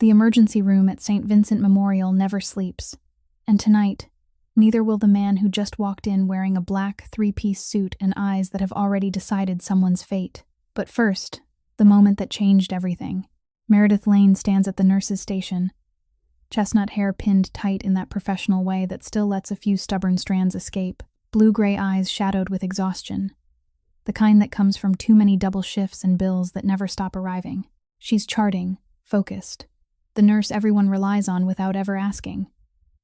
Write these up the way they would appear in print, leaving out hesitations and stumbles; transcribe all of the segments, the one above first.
The emergency room at St. Vincent Memorial never sleeps. And tonight, neither will the man who just walked in wearing a black three-piece suit and eyes that have already decided someone's fate. But first, the moment that changed everything. Meredith Lane stands at the nurse's station, chestnut hair pinned tight in that professional way that still lets a few stubborn strands escape, blue-gray eyes shadowed with exhaustion. The kind that comes from too many double shifts and bills that never stop arriving. She's charting, focused. The nurse everyone relies on without ever asking.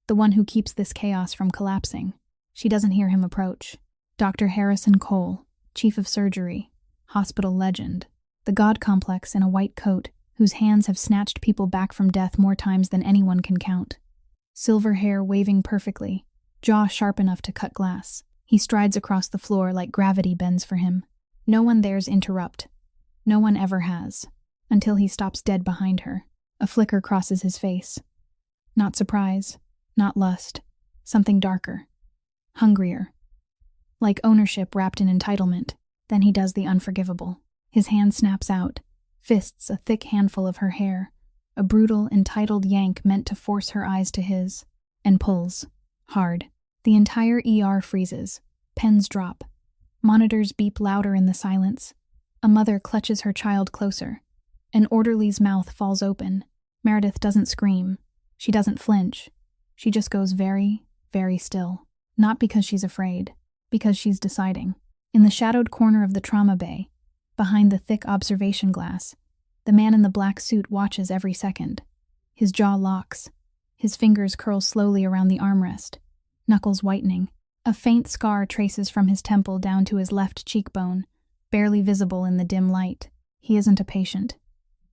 The one who keeps this chaos from collapsing. She doesn't hear him approach. Dr. Harrison Cole, chief of surgery, hospital legend. The god complex in a white coat, whose hands have snatched people back from death more times than anyone can count. Silver hair waving perfectly, jaw sharp enough to cut glass. He strides across the floor like gravity bends for him. No one dares interrupt. No one ever has. Until he stops dead behind her. A flicker crosses his face. Not surprise, not lust. Something darker. Hungrier. Like ownership wrapped in entitlement. Then he does the unforgivable. His hand snaps out. Fists a thick handful of her hair. A brutal, entitled yank meant to force her eyes to his. And pulls. Hard. The entire ER freezes. Pens drop. Monitors beep louder in the silence. A mother clutches her child closer. An orderly's mouth falls open. Meredith doesn't scream. She doesn't flinch. She just goes very, very still. Not because she's afraid. Because she's deciding. In the shadowed corner of the trauma bay, behind the thick observation glass, the man in the black suit watches every second. His jaw locks. His fingers curl slowly around the armrest. Knuckles whitening. A faint scar traces from his temple down to his left cheekbone, barely visible in the dim light. He isn't a patient.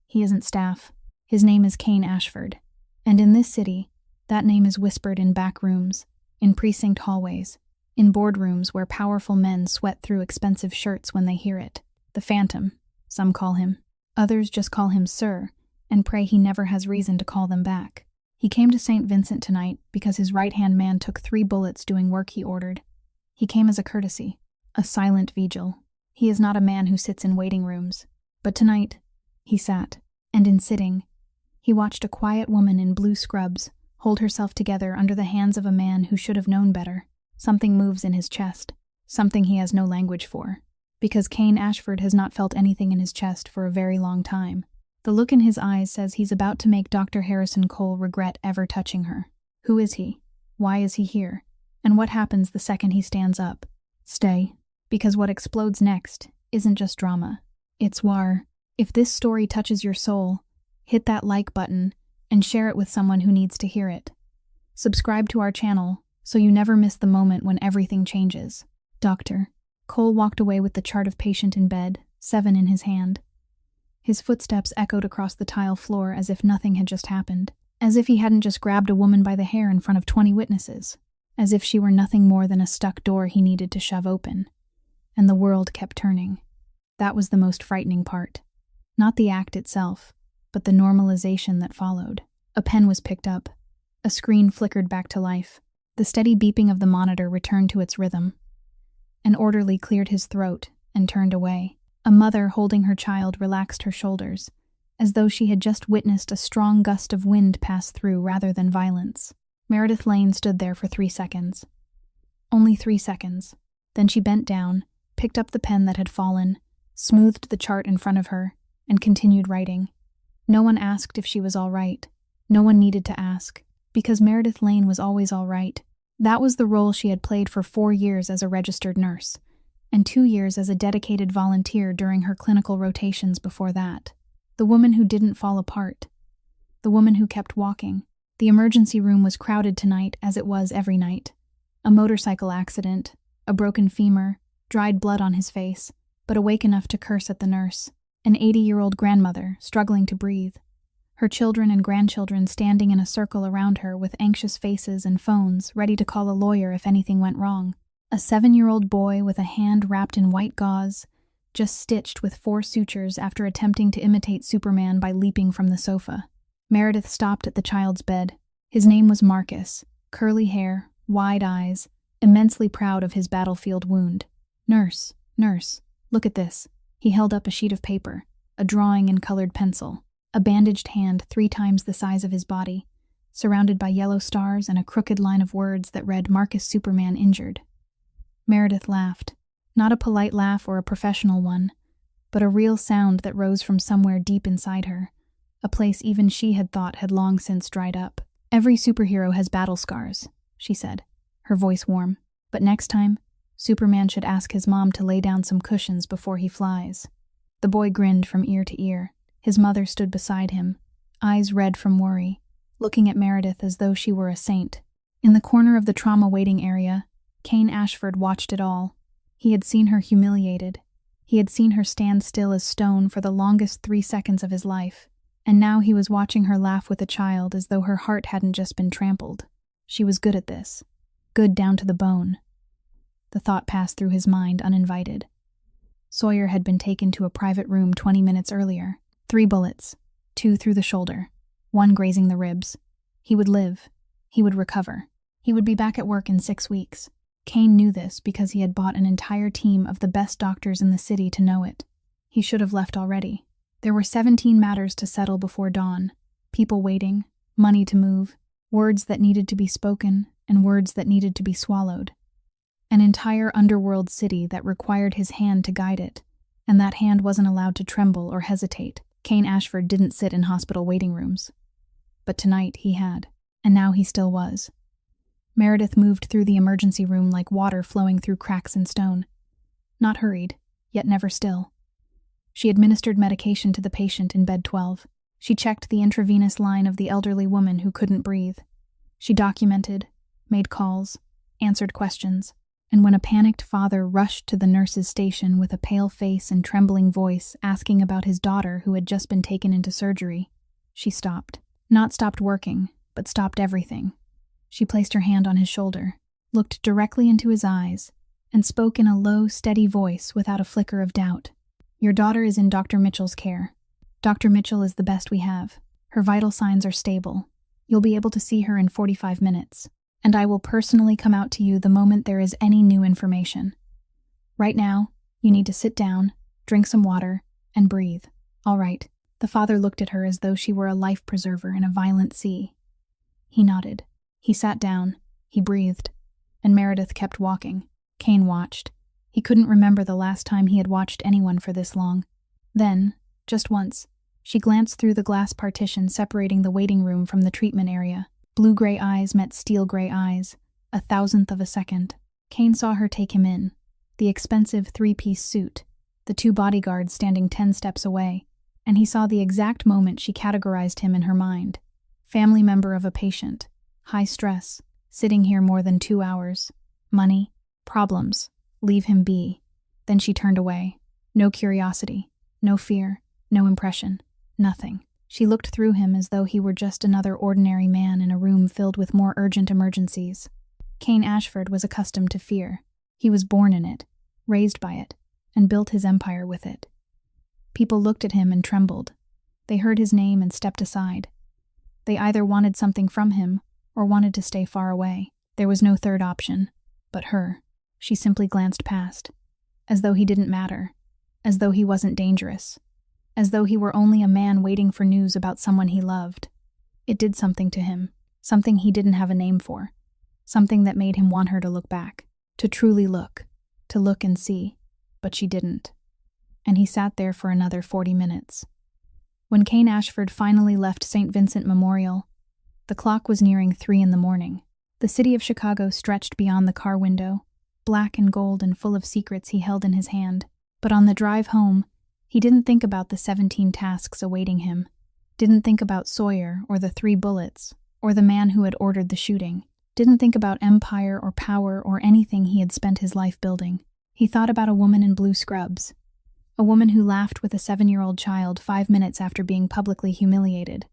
He isn't staff. His name is Cain Ashford. And in this city, that name is whispered in back rooms, in precinct hallways, in boardrooms where powerful men sweat through expensive shirts when they hear it. The Phantom, some call him. Others just call him Sir, and pray he never has reason to call them back. He came to St. Vincent tonight because his right-hand man took 3 bullets doing work he ordered. He came as a courtesy, a silent vigil. He is not a man who sits in waiting rooms. But tonight, he sat, and in sitting, he watched a quiet woman in blue scrubs hold herself together under the hands of a man who should have known better. Something moves in his chest, something he has no language for, because Cain Ashford has not felt anything in his chest for a very long time. The look in his eyes says he's about to make Dr. Harrison Cole regret ever touching her. Who is he? Why is he here? And what happens the second he stands up? Stay, because what explodes next isn't just drama. It's war. If this story touches your soul, hit that like button and share it with someone who needs to hear it. Subscribe to our channel so you never miss the moment when everything changes. Doctor. Cole walked away with the chart of patient in bed, 7 in his hand. His footsteps echoed across the tile floor as if nothing had just happened, as if he hadn't just grabbed a woman by the hair in front of 20 witnesses, as if she were nothing more than a stuck door he needed to shove open. And the world kept turning. That was the most frightening part. Not the act itself, but the normalization that followed. A pen was picked up. A screen flickered back to life. The steady beeping of the monitor returned to its rhythm. An orderly cleared his throat and turned away. A mother holding her child relaxed her shoulders, as though she had just witnessed a strong gust of wind pass through rather than violence. Meredith Lane stood there for 3 seconds. Only 3 seconds. Then she bent down, picked up the pen that had fallen, smoothed the chart in front of her, and continued writing. No one asked if she was all right. No one needed to ask, because Meredith Lane was always all right. That was the role she had played for 4 years as a registered nurse, and 2 years as a dedicated volunteer during her clinical rotations before that. The woman who didn't fall apart. The woman who kept walking. The emergency room was crowded tonight as it was every night. A motorcycle accident, a broken femur, dried blood on his face, but awake enough to curse at the nurse. An 80-year-old grandmother, struggling to breathe. Her children and grandchildren standing in a circle around her with anxious faces and phones, ready to call a lawyer if anything went wrong. A 7-year-old boy with a hand wrapped in white gauze, just stitched with 4 sutures after attempting to imitate Superman by leaping from the sofa. Meredith stopped at the child's bed. His name was Marcus, curly hair, wide eyes, immensely proud of his battlefield wound. Nurse, look at this. He held up a sheet of paper, a drawing in colored pencil. a bandaged hand 3 times the size of his body, surrounded by yellow stars and a crooked line of words that read Marcus Superman injured. Meredith laughed, not a polite laugh or a professional one, but a real sound that rose from somewhere deep inside her, a place even she had thought had long since dried up. "Every superhero has battle scars," she said, her voice warm. "But next time, Superman should ask his mom to lay down some cushions before he flies." The boy grinned from ear to ear. His mother stood beside him, eyes red from worry, looking at Meredith as though she were a saint. In the corner of the trauma waiting area, Cain Ashford watched it all. He had seen her humiliated. He had seen her stand still as stone for the longest 3 seconds of his life. And now he was watching her laugh with a child as though her heart hadn't just been trampled. She was good at this. Good down to the bone. The thought passed through his mind uninvited. Sawyer had been taken to a private room 20 minutes earlier. 3 bullets, 2 through the shoulder, 1 grazing the ribs. He would live. He would recover. He would be back at work in 6 weeks. Cain knew this because he had bought an entire team of the best doctors in the city to know it. He should have left already. There were 17 matters to settle before dawn. People waiting, money to move, words that needed to be spoken, and words that needed to be swallowed. An entire underworld city that required his hand to guide it, and that hand wasn't allowed to tremble or hesitate. Cain Ashford didn't sit in hospital waiting rooms. But tonight he had, and now he still was. Meredith moved through the emergency room like water flowing through cracks in stone. Not hurried, yet never still. She administered medication to the patient in bed 12. She checked the intravenous line of the elderly woman who couldn't breathe. She documented, made calls, answered questions, and when a panicked father rushed to the nurse's station with a pale face and trembling voice asking about his daughter who had just been taken into surgery, she stopped. Not stopped working, but stopped everything. She placed her hand on his shoulder, looked directly into his eyes, and spoke in a low, steady voice without a flicker of doubt. "Your daughter is in Dr. Mitchell's care. Dr. Mitchell is the best we have. Her vital signs are stable. You'll be able to see her in 45 minutes, and I will personally come out to you the moment there is any new information. Right now, you need to sit down, drink some water, and breathe. All right." The father looked at her as though she were a life preserver in a violent sea. He nodded. He sat down. He breathed. And Meredith kept walking. Cain watched. He couldn't remember the last time he had watched anyone for this long. Then, just once, she glanced through the glass partition separating the waiting room from the treatment area. Blue-gray eyes met steel-gray eyes, a thousandth of a second. Cain saw her take him in, the expensive 3-piece suit, the 2 bodyguards standing 10 steps away, and he saw the exact moment she categorized him in her mind. Family member of a patient, high stress, sitting here more than 2 hours, money, problems. Leave him be. Then she turned away. No curiosity, no fear, no impression, nothing. She looked through him as though he were just another ordinary man in a room filled with more urgent emergencies. Cain Ashford was accustomed to fear. He was born in it, raised by it, and built his empire with it. People looked at him and trembled. They heard his name and stepped aside. They either wanted something from him or wanted to stay far away. There was no third option, but her. She simply glanced past, as though he didn't matter, as though he wasn't dangerous, as though he were only a man waiting for news about someone he loved. It did something to him, something he didn't have a name for, something that made him want her to look back, to truly look, to look and see, but she didn't. And he sat there for another 40 minutes. When Cain Ashford finally left St. Vincent Memorial, the clock was nearing 3 in the morning. The city of Chicago stretched beyond the car window, black and gold and full of secrets he held in his hand. But on the drive home, he didn't think about the 17 tasks awaiting him, didn't think about Sawyer or the 3 bullets, or the man who had ordered the shooting, didn't think about empire or power or anything he had spent his life building. He thought about a woman in blue scrubs, a woman who laughed with a 7-year-old child 5 minutes after being publicly humiliated,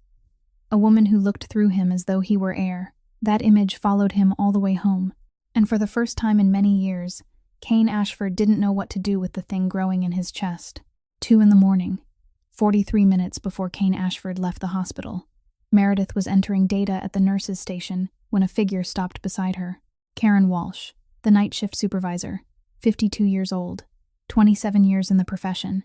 a woman who looked through him as though he were air. That image followed him all the way home. And for the first time in many years, Cain Ashford didn't know what to do with the thing growing in his chest. 2 in the morning, 43 minutes before Cain Ashford left the hospital. Meredith was entering data at the nurse's station when a figure stopped beside her. Karen Walsh, the night shift supervisor, 52 years old, 27 years in the profession,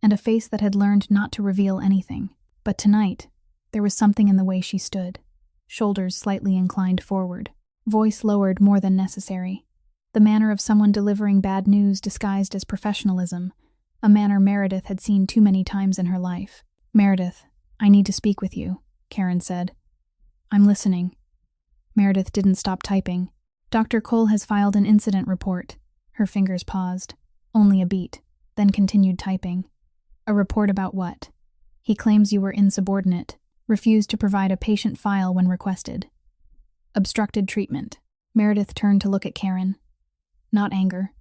and a face that had learned not to reveal anything. But tonight, there was something in the way she stood, shoulders slightly inclined forward, voice lowered more than necessary. The manner of someone delivering bad news disguised as professionalism, a manner Meredith had seen too many times in her life. "Meredith, I need to speak with you," Karen said. "I'm listening." Meredith didn't stop typing. "Dr. Cole has filed an incident report." Her fingers paused. Only a beat, then continued typing. "A report about what?" "He claims you were insubordinate, refused to provide a patient file when requested." "Obstructed treatment." Meredith turned to look at Karen. Not anger,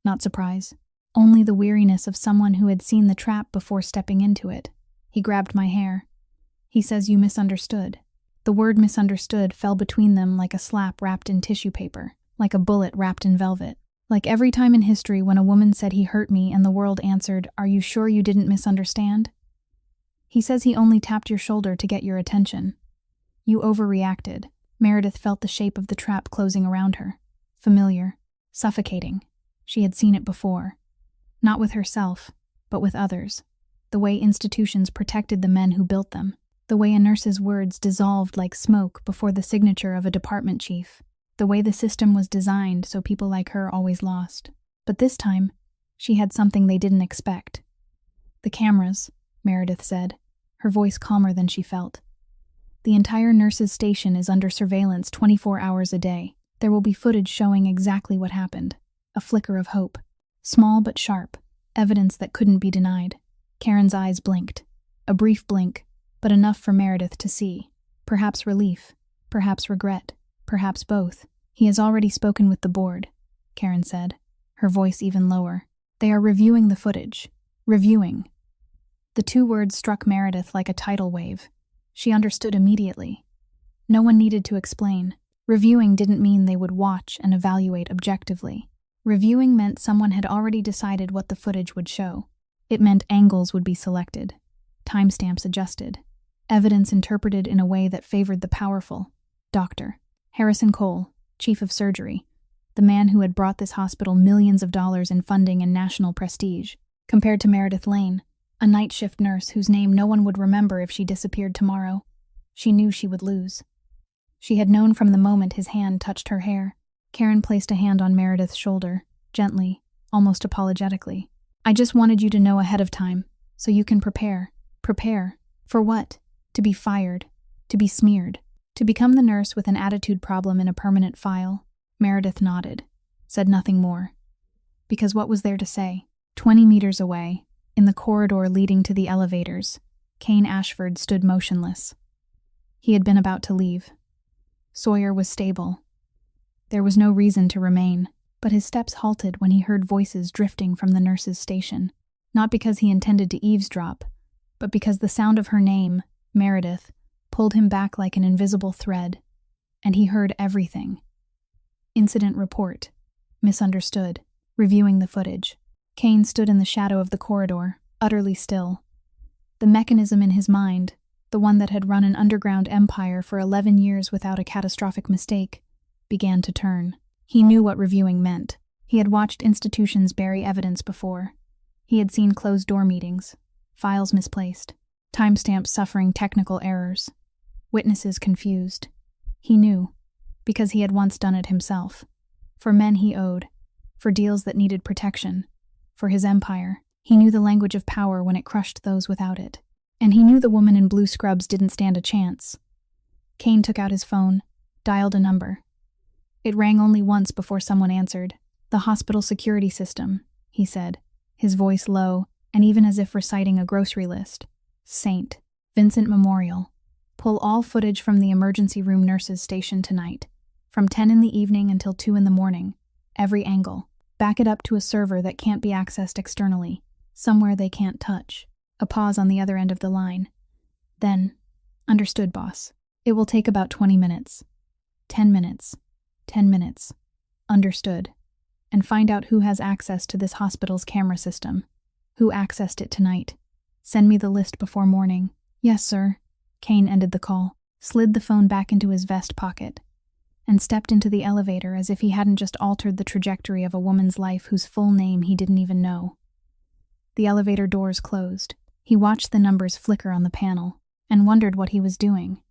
not surprise, only the weariness of someone who had seen the trap before stepping into it. "He grabbed my hair. He says you misunderstood." The word misunderstood fell between them like a slap wrapped in tissue paper, like a bullet wrapped in velvet. Like every time in history when a woman said he hurt me and the world answered, "Are you sure you didn't misunderstand?" "He says he only tapped your shoulder to get your attention." "You overreacted." Meredith felt the shape of the trap closing around her. Familiar. Suffocating. She had seen it before. Not with herself, but with others. The way institutions protected the men who built them. The way a nurse's words dissolved like smoke before the signature of a department chief. The way the system was designed so people like her always lost. But this time, she had something they didn't expect. "The cameras," Meredith said, her voice calmer than she felt. "The entire nurse's station is under surveillance 24 hours a day. There will be footage showing exactly what happened." A flicker of hope. Small but sharp. Evidence that couldn't be denied. Karen's eyes blinked. A brief blink, but enough for Meredith to see. Perhaps relief. Perhaps regret. Perhaps both. "He has already spoken with the board," Karen said, her voice even lower. "They are reviewing the footage." Reviewing. The two words struck Meredith like a tidal wave. She understood immediately. No one needed to explain. Reviewing didn't mean they would watch and evaluate objectively. Reviewing meant someone had already decided what the footage would show. It meant angles would be selected, timestamps adjusted, evidence interpreted in a way that favored the powerful. Dr. Harrison Cole, chief of surgery, the man who had brought this hospital millions of dollars in funding and national prestige, compared to Meredith Lane, a night shift nurse whose name no one would remember if she disappeared tomorrow. She knew she would lose. She had known from the moment his hand touched her hair. Karen placed a hand on Meredith's shoulder, gently, almost apologetically. "I just wanted you to know ahead of time, so you can prepare." Prepare? For what? To be fired? To be smeared? To become the nurse with an attitude problem in a permanent file? Meredith nodded, said nothing more. Because what was there to say? 20 meters away, in the corridor leading to the elevators, Cain Ashford stood motionless. He had been about to leave. Sawyer was stable. There was no reason to remain, but his steps halted when he heard voices drifting from the nurse's station, not because he intended to eavesdrop, but because the sound of her name, Meredith, pulled him back like an invisible thread, and he heard everything. Incident report. Misunderstood. Reviewing the footage. Cain stood in the shadow of the corridor, utterly still. The mechanism in his mind, the one that had run an underground empire for 11 years without a catastrophic mistake, began to turn. He knew what reviewing meant. He had watched institutions bury evidence before. He had seen closed-door meetings, files misplaced, timestamps suffering technical errors, witnesses confused. He knew, because he had once done it himself. For men he owed, for deals that needed protection, for his empire. He knew the language of power when it crushed those without it. And he knew the woman in blue scrubs didn't stand a chance. Cain took out his phone, dialed a number. It rang only once before someone answered. "The hospital security system," he said, his voice low, and even as if reciting a grocery list. "Saint. Vincent Memorial. Pull all footage from the emergency room nurses' station tonight, from 10 in the evening until 2 in the morning. Every angle. Back it up to a server that can't be accessed externally, somewhere they can't touch." A pause on the other end of the line. Then, "Understood, boss. It will take about 20 minutes. 10 minutes. 10 minutes. Understood. And find out who has access to this hospital's camera system. Who accessed it tonight. Send me the list before morning." "Yes, sir." Cain ended the call, slid the phone back into his vest pocket, and stepped into the elevator as if he hadn't just altered the trajectory of a woman's life whose full name he didn't even know. The elevator doors closed. He watched the numbers flicker on the panel and wondered what he was doing.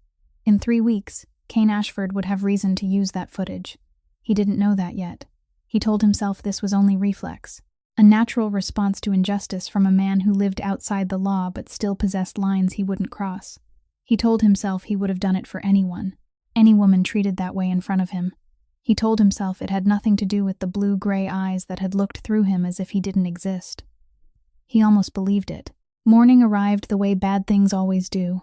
In 3 weeks, Cain Ashford would have reason to use that footage. He didn't know that yet. He told himself this was only reflex, a natural response to injustice from a man who lived outside the law but still possessed lines he wouldn't cross. He told himself he would have done it for anyone, any woman treated that way in front of him. He told himself it had nothing to do with the blue-gray eyes that had looked through him as if he didn't exist. He almost believed it. Morning arrived the way bad things always do.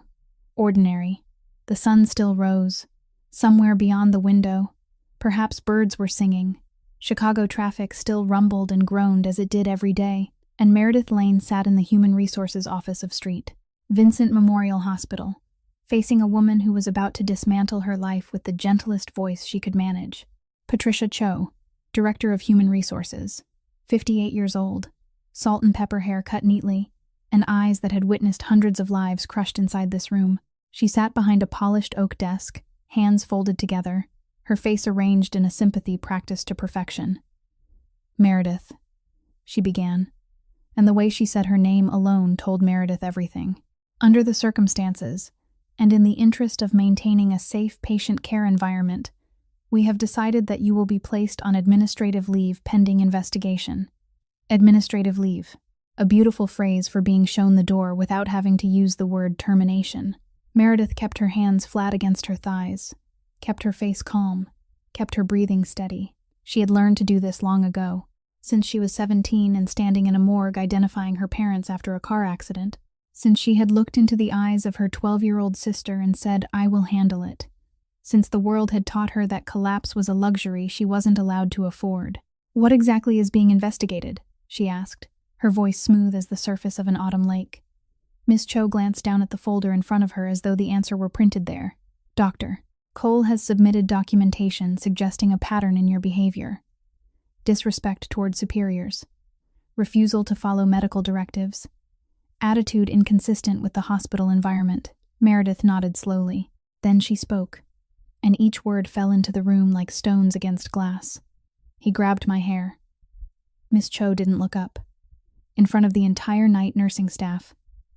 Ordinary. The sun still rose. Somewhere beyond the window, perhaps birds were singing. Chicago traffic still rumbled and groaned as it did every day, and Meredith Lane sat in the Human Resources office of St. Vincent Memorial Hospital, facing a woman who was about to dismantle her life with the gentlest voice she could manage. Patricia Cho, Director of Human Resources, 58 years old, salt and pepper hair cut neatly, and eyes that had witnessed hundreds of lives crushed inside this room. She sat behind a polished oak desk, hands folded together, her face arranged in a sympathy practiced to perfection. "Meredith," she began, and the way she said her name alone told Meredith everything. "Under the circumstances, and in the interest of maintaining a safe patient care environment, we have decided that you will be placed on administrative leave pending investigation." Administrative leave, a beautiful phrase for being shown the door without having to use the word termination. Meredith kept her hands flat against her thighs, kept her face calm, kept her breathing steady. She had learned to do this long ago, since she was 17 and standing in a morgue identifying her parents after a car accident, since she had looked into the eyes of her 12-year-old sister and said, "I will handle it," since the world had taught her that collapse was a luxury she wasn't allowed to afford. "What exactly is being investigated?" she asked, her voice smooth as the surface of an autumn lake. Miss Cho glanced down at the folder in front of her as though the answer were printed there. "Doctor, Cole has submitted documentation suggesting a pattern in your behavior. Disrespect toward superiors. Refusal to follow medical directives. Attitude inconsistent with the hospital environment." Meredith nodded slowly. Then she spoke, and each word fell into the room like stones against glass. "He grabbed my hair." Miss Cho didn't look up. In front of the entire night nursing staff,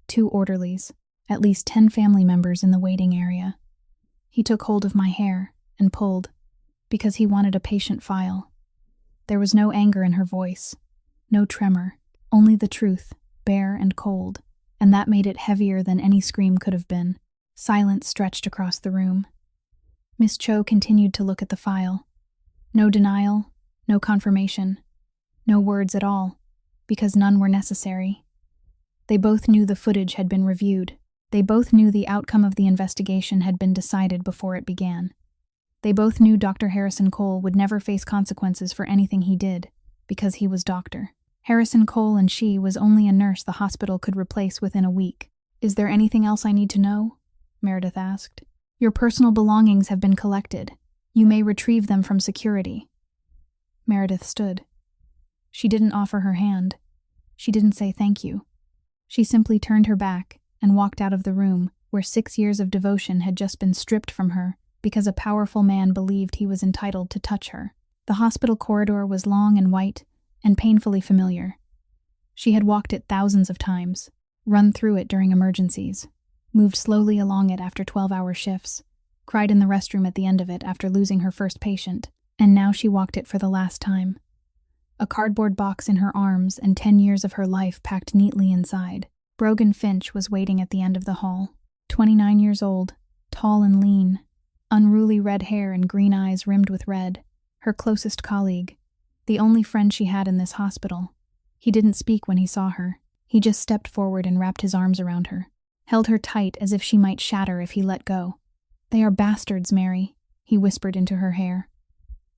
2 orderlies, at least 10 family members in the waiting area. "He took hold of my hair and pulled, because he wanted a patient file." There was no anger in her voice, no tremor, only the truth, bare and cold, and that made it heavier than any scream could have been. Silence stretched across the room. Miss Cho continued to look at the file. No denial, no confirmation, no words at all, because none were necessary. They both knew the footage had been reviewed. They both knew the outcome of the investigation had been decided before it began. They both knew Dr. Harrison Cole would never face consequences for anything he did, because he was doctor. Harrison Cole and she was only a nurse the hospital could replace within a week. "Is there anything else I need to know?" Meredith asked. "Your personal belongings have been collected. You may retrieve them from security." Meredith stood. She didn't offer her hand. She didn't say thank you. She simply turned her back and walked out of the room where 6 years of devotion had just been stripped from her because a powerful man believed he was entitled to touch her. The hospital corridor was long and white and painfully familiar. She had walked it thousands of times, run through it during emergencies, moved slowly along it after 12-hour shifts, cried in the restroom at the end of it after losing her first patient, and now she walked it for the last time. A cardboard box in her arms and 10 years of her life packed neatly inside. Brogan Finch was waiting at the end of the hall. 29 years old, tall and lean, unruly red hair and green eyes rimmed with red. Her closest colleague, the only friend she had in this hospital. He didn't speak when he saw her. He just stepped forward and wrapped his arms around her, held her tight as if she might shatter if he let go. "They are bastards, Mary," he whispered into her hair.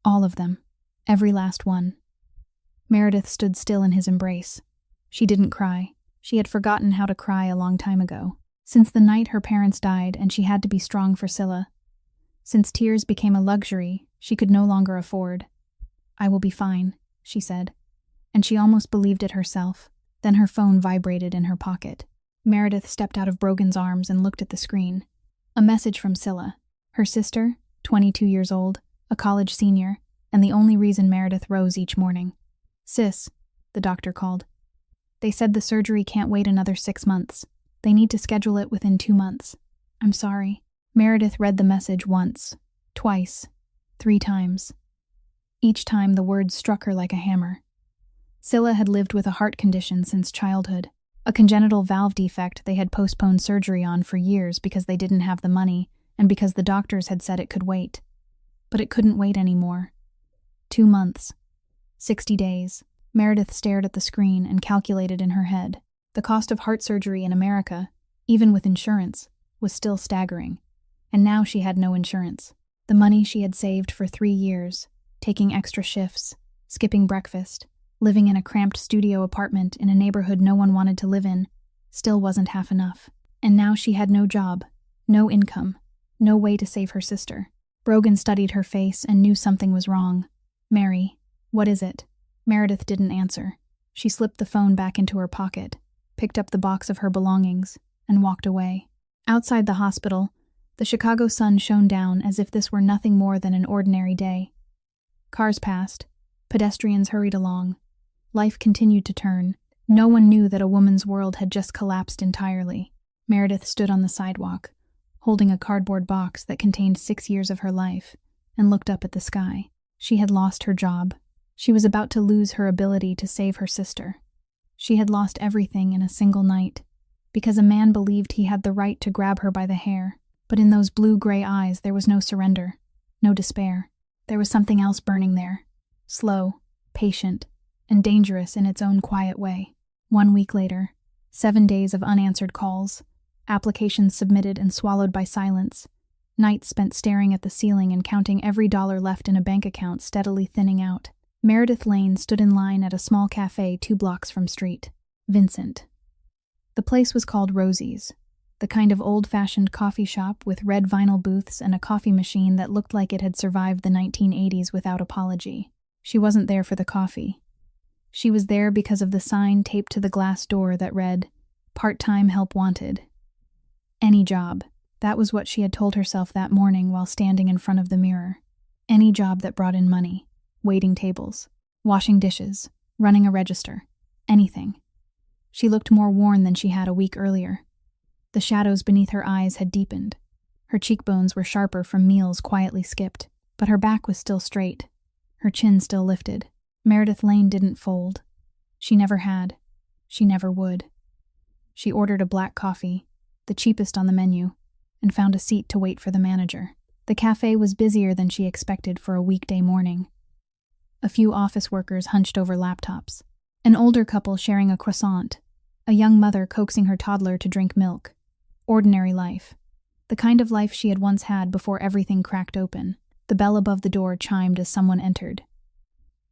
"All of them. Every last one." Meredith stood still in his embrace. She didn't cry. She had forgotten how to cry a long time ago. Since the night her parents died and she had to be strong for Scylla. Since tears became a luxury she could no longer afford. "I will be fine," she said. And she almost believed it herself. Then her phone vibrated in her pocket. Meredith stepped out of Brogan's arms and looked at the screen. A message from Scylla, her sister, 22 years old, a college senior, and the only reason Meredith rose each morning. "Sis," the doctor called. "They said the surgery can't wait another 6 months. They need to schedule it within 2 months. I'm sorry. Meredith read the message once, twice, 3 times. Each time the words struck her like a hammer. Scylla had lived with a heart condition since childhood, a congenital valve defect they had postponed surgery on for years because they didn't have the money and because the doctors had said it could wait. But it couldn't wait anymore. 2 months. 60 days. Meredith stared at the screen and calculated in her head. The cost of heart surgery in America, even with insurance, was still staggering. And now she had no insurance. The money she had saved for 3 years, taking extra shifts, skipping breakfast, living in a cramped studio apartment in a neighborhood no one wanted to live in, still wasn't half enough. And now she had no job, no income, no way to save her sister. Brogan studied her face and knew something was wrong. "Mary, what is it?" Meredith didn't answer. She slipped the phone back into her pocket, picked up the box of her belongings, and walked away. Outside the hospital, the Chicago sun shone down as if this were nothing more than an ordinary day. Cars passed. Pedestrians hurried along. Life continued to turn. No one knew that a woman's world had just collapsed entirely. Meredith stood on the sidewalk, holding a cardboard box that contained 6 years of her life, and looked up at the sky. She had lost her job. She was about to lose her ability to save her sister. She had lost everything in a single night, because a man believed he had the right to grab her by the hair. But in those blue-gray eyes there was no surrender, no despair. There was something else burning there, slow, patient, and dangerous in its own quiet way. 1 week later, 7 days of unanswered calls, applications submitted and swallowed by silence, nights spent staring at the ceiling and counting every dollar left in a bank account steadily thinning out. Meredith Lane stood in line at a small cafe 2 blocks from street. Vincent. The place was called Rosie's, the kind of old-fashioned coffee shop with red vinyl booths and a coffee machine that looked like it had survived the 1980s without apology. She wasn't there for the coffee. She was there because of the sign taped to the glass door that read, "Part-time help wanted." Any job. That was what she had told herself that morning while standing in front of the mirror. Any job that brought in money. Waiting tables. Washing dishes. Running a register. Anything. She looked more worn than she had a week earlier. The shadows beneath her eyes had deepened. Her cheekbones were sharper from meals quietly skipped, but her back was still straight. Her chin still lifted. Meredith Lane didn't fold. She never had. She never would. She ordered a black coffee, the cheapest on the menu, and found a seat to wait for the manager. The cafe was busier than she expected for a weekday morning. A few office workers hunched over laptops. An older couple sharing a croissant. A young mother coaxing her toddler to drink milk. Ordinary life. The kind of life she had once had before everything cracked open. The bell above the door chimed as someone entered.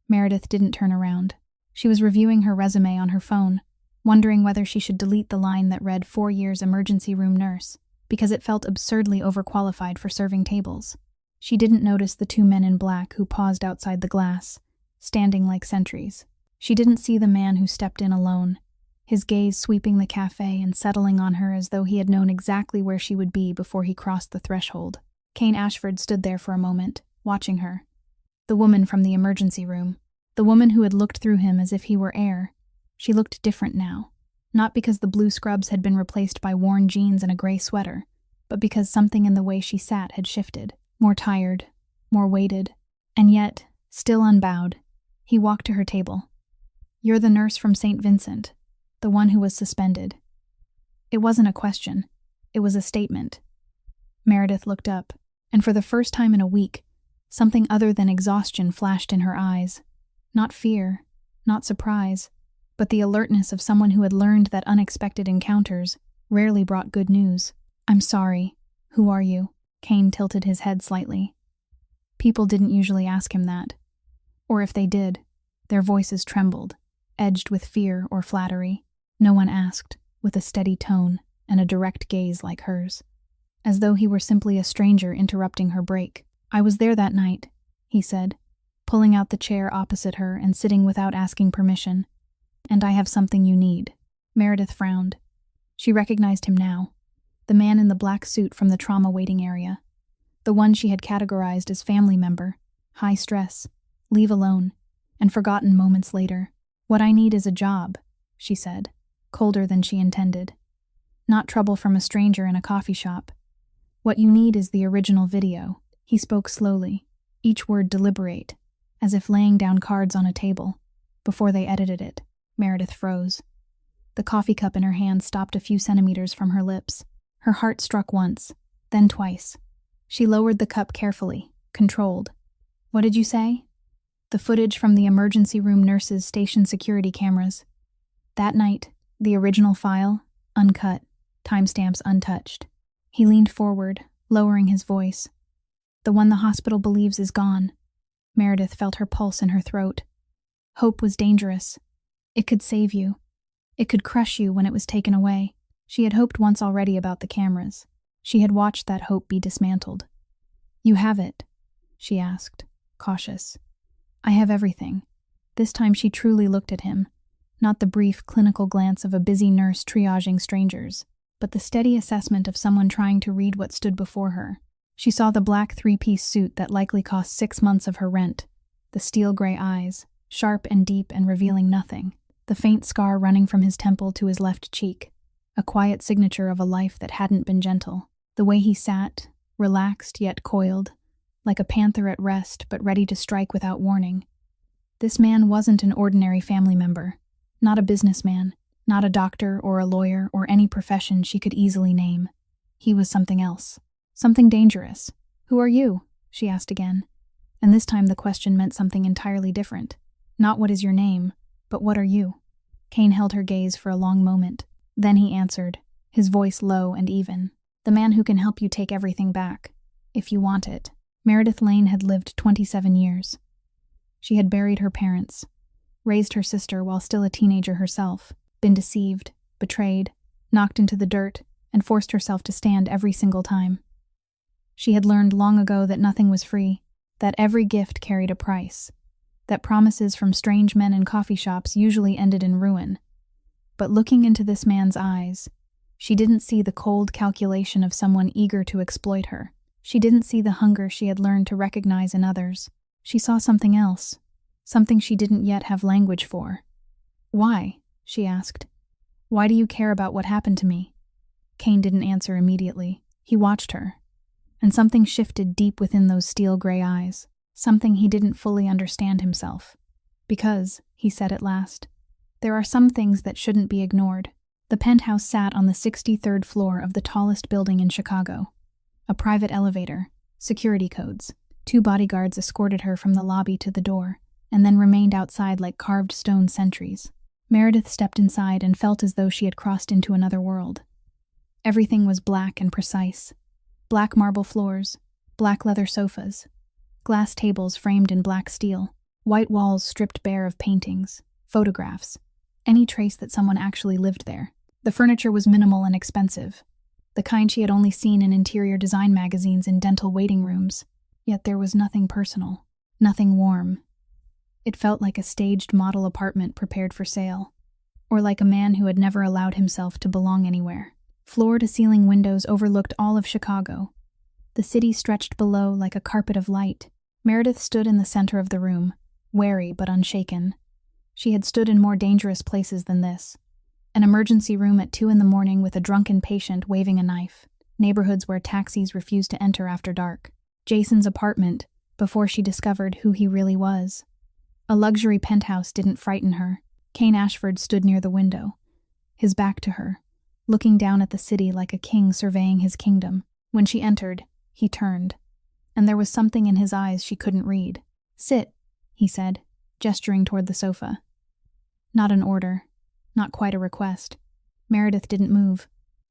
Meredith didn't turn around. She was reviewing her resume on her phone, wondering whether she should delete the line that read 4 years emergency room nurse, because it felt absurdly overqualified for serving tables. She didn't notice the 2 men in black who paused outside the glass, standing like sentries. She didn't see the man who stepped in alone, his gaze sweeping the cafe and settling on her as though he had known exactly where she would be before he crossed the threshold. Cain Ashford stood there for a moment, watching her. The woman from the emergency room. The woman who had looked through him as if he were air. She looked different now. Not because the blue scrubs had been replaced by worn jeans and a gray sweater, but because something in the way she sat had shifted. More tired, more weighted, and yet, still unbowed. He walked to her table. "You're the nurse from St. Vincent, the one who was suspended." It wasn't a question. It was a statement. Meredith looked up, and for the first time in a week, something other than exhaustion flashed in her eyes. Not fear, not surprise, but the alertness of someone who had learned that unexpected encounters rarely brought good news. "I'm sorry. Who are you?" Cain tilted his head slightly. People didn't usually ask him that. Or if they did, their voices trembled, edged with fear or flattery. No one asked, with a steady tone and a direct gaze like hers, as though he were simply a stranger interrupting her break. "I was there that night," he said, pulling out the chair opposite her and sitting without asking permission. "And I have something you need." Meredith frowned. She recognized him now. The man in the black suit from the trauma waiting area. The one she had categorized as family member, high stress, leave alone, and forgotten moments later. "What I need is a job," she said, colder than she intended. not trouble from a stranger in a coffee shop. What you need is the original video. He spoke slowly, each word deliberate, as if laying down cards on a table. Before they edited it, Meredith froze. The coffee cup in her hand stopped a few centimeters from her lips. Her heart struck once, then twice. She lowered the cup carefully, controlled. What did you say? The footage from the emergency room nurses' station security cameras. That night, the original file, uncut, timestamps untouched. He leaned forward, lowering his voice. The one the hospital believes is gone. Meredith felt her pulse in her throat. Hope was dangerous. It could save you. It could crush you when it was taken away. She had hoped once already about the cameras. She had watched that hope be dismantled. You have it? She asked, cautious. I have everything. This time she truly looked at him, not the brief clinical glance of a busy nurse triaging strangers, but the steady assessment of someone trying to read what stood before her. She saw the black three-piece suit that likely cost 6 months of her rent, the steel-gray eyes, sharp and deep and revealing nothing, the faint scar running from his temple to his left cheek, a quiet signature of a life that hadn't been gentle. The way he sat, relaxed yet coiled, like a panther at rest but ready to strike without warning. This man wasn't an ordinary family member, not a businessman, not a doctor or a lawyer or any profession she could easily name. He was something else, something dangerous. Who are you? She asked again. And this time the question meant something entirely different. Not what is your name, but what are you? Cain held her gaze for a long moment. Then he answered, his voice low and even. The man who can help you take everything back, if you want it. Meredith Lane had lived 27 years. She had buried her parents, raised her sister while still a teenager herself, been deceived, betrayed, knocked into the dirt, and forced herself to stand every single time. She had learned long ago that nothing was free, that every gift carried a price, that promises from strange men in coffee shops usually ended in ruin. But looking into this man's eyes, she didn't see the cold calculation of someone eager to exploit her. She didn't see the hunger she had learned to recognize in others. She saw something else, something she didn't yet have language for. Why? She asked. Why do you care about what happened to me? Cain didn't answer immediately. He watched her, and something shifted deep within those steel-gray eyes, something he didn't fully understand himself. Because, he said at last, there are some things that shouldn't be ignored. The penthouse sat on the 63rd floor of the tallest building in Chicago. A private elevator, security codes. 2 bodyguards escorted her from the lobby to the door, and then remained outside like carved stone sentries. Meredith stepped inside and felt as though she had crossed into another world. Everything was black and precise. Black marble floors, black leather sofas, glass tables framed in black steel, white walls stripped bare of paintings, photographs, any trace that someone actually lived there. The furniture was minimal and expensive, the kind she had only seen in interior design magazines in dental waiting rooms. Yet there was nothing personal, nothing warm. It felt like a staged model apartment prepared for sale, or like a man who had never allowed himself to belong anywhere. Floor-to-ceiling windows overlooked all of Chicago. The city stretched below like a carpet of light. Meredith stood in the center of the room, wary but unshaken. She had stood in more dangerous places than this. An emergency room at 2 a.m. with a drunken patient waving a knife. Neighborhoods where taxis refused to enter after dark. Jason's apartment, before she discovered who he really was. A luxury penthouse didn't frighten her. Cain Ashford stood near the window, his back to her, looking down at the city like a king surveying his kingdom. When she entered, he turned, and there was something in his eyes she couldn't read. Sit, he said, gesturing toward the sofa. Not an order, not quite a request. Meredith didn't move.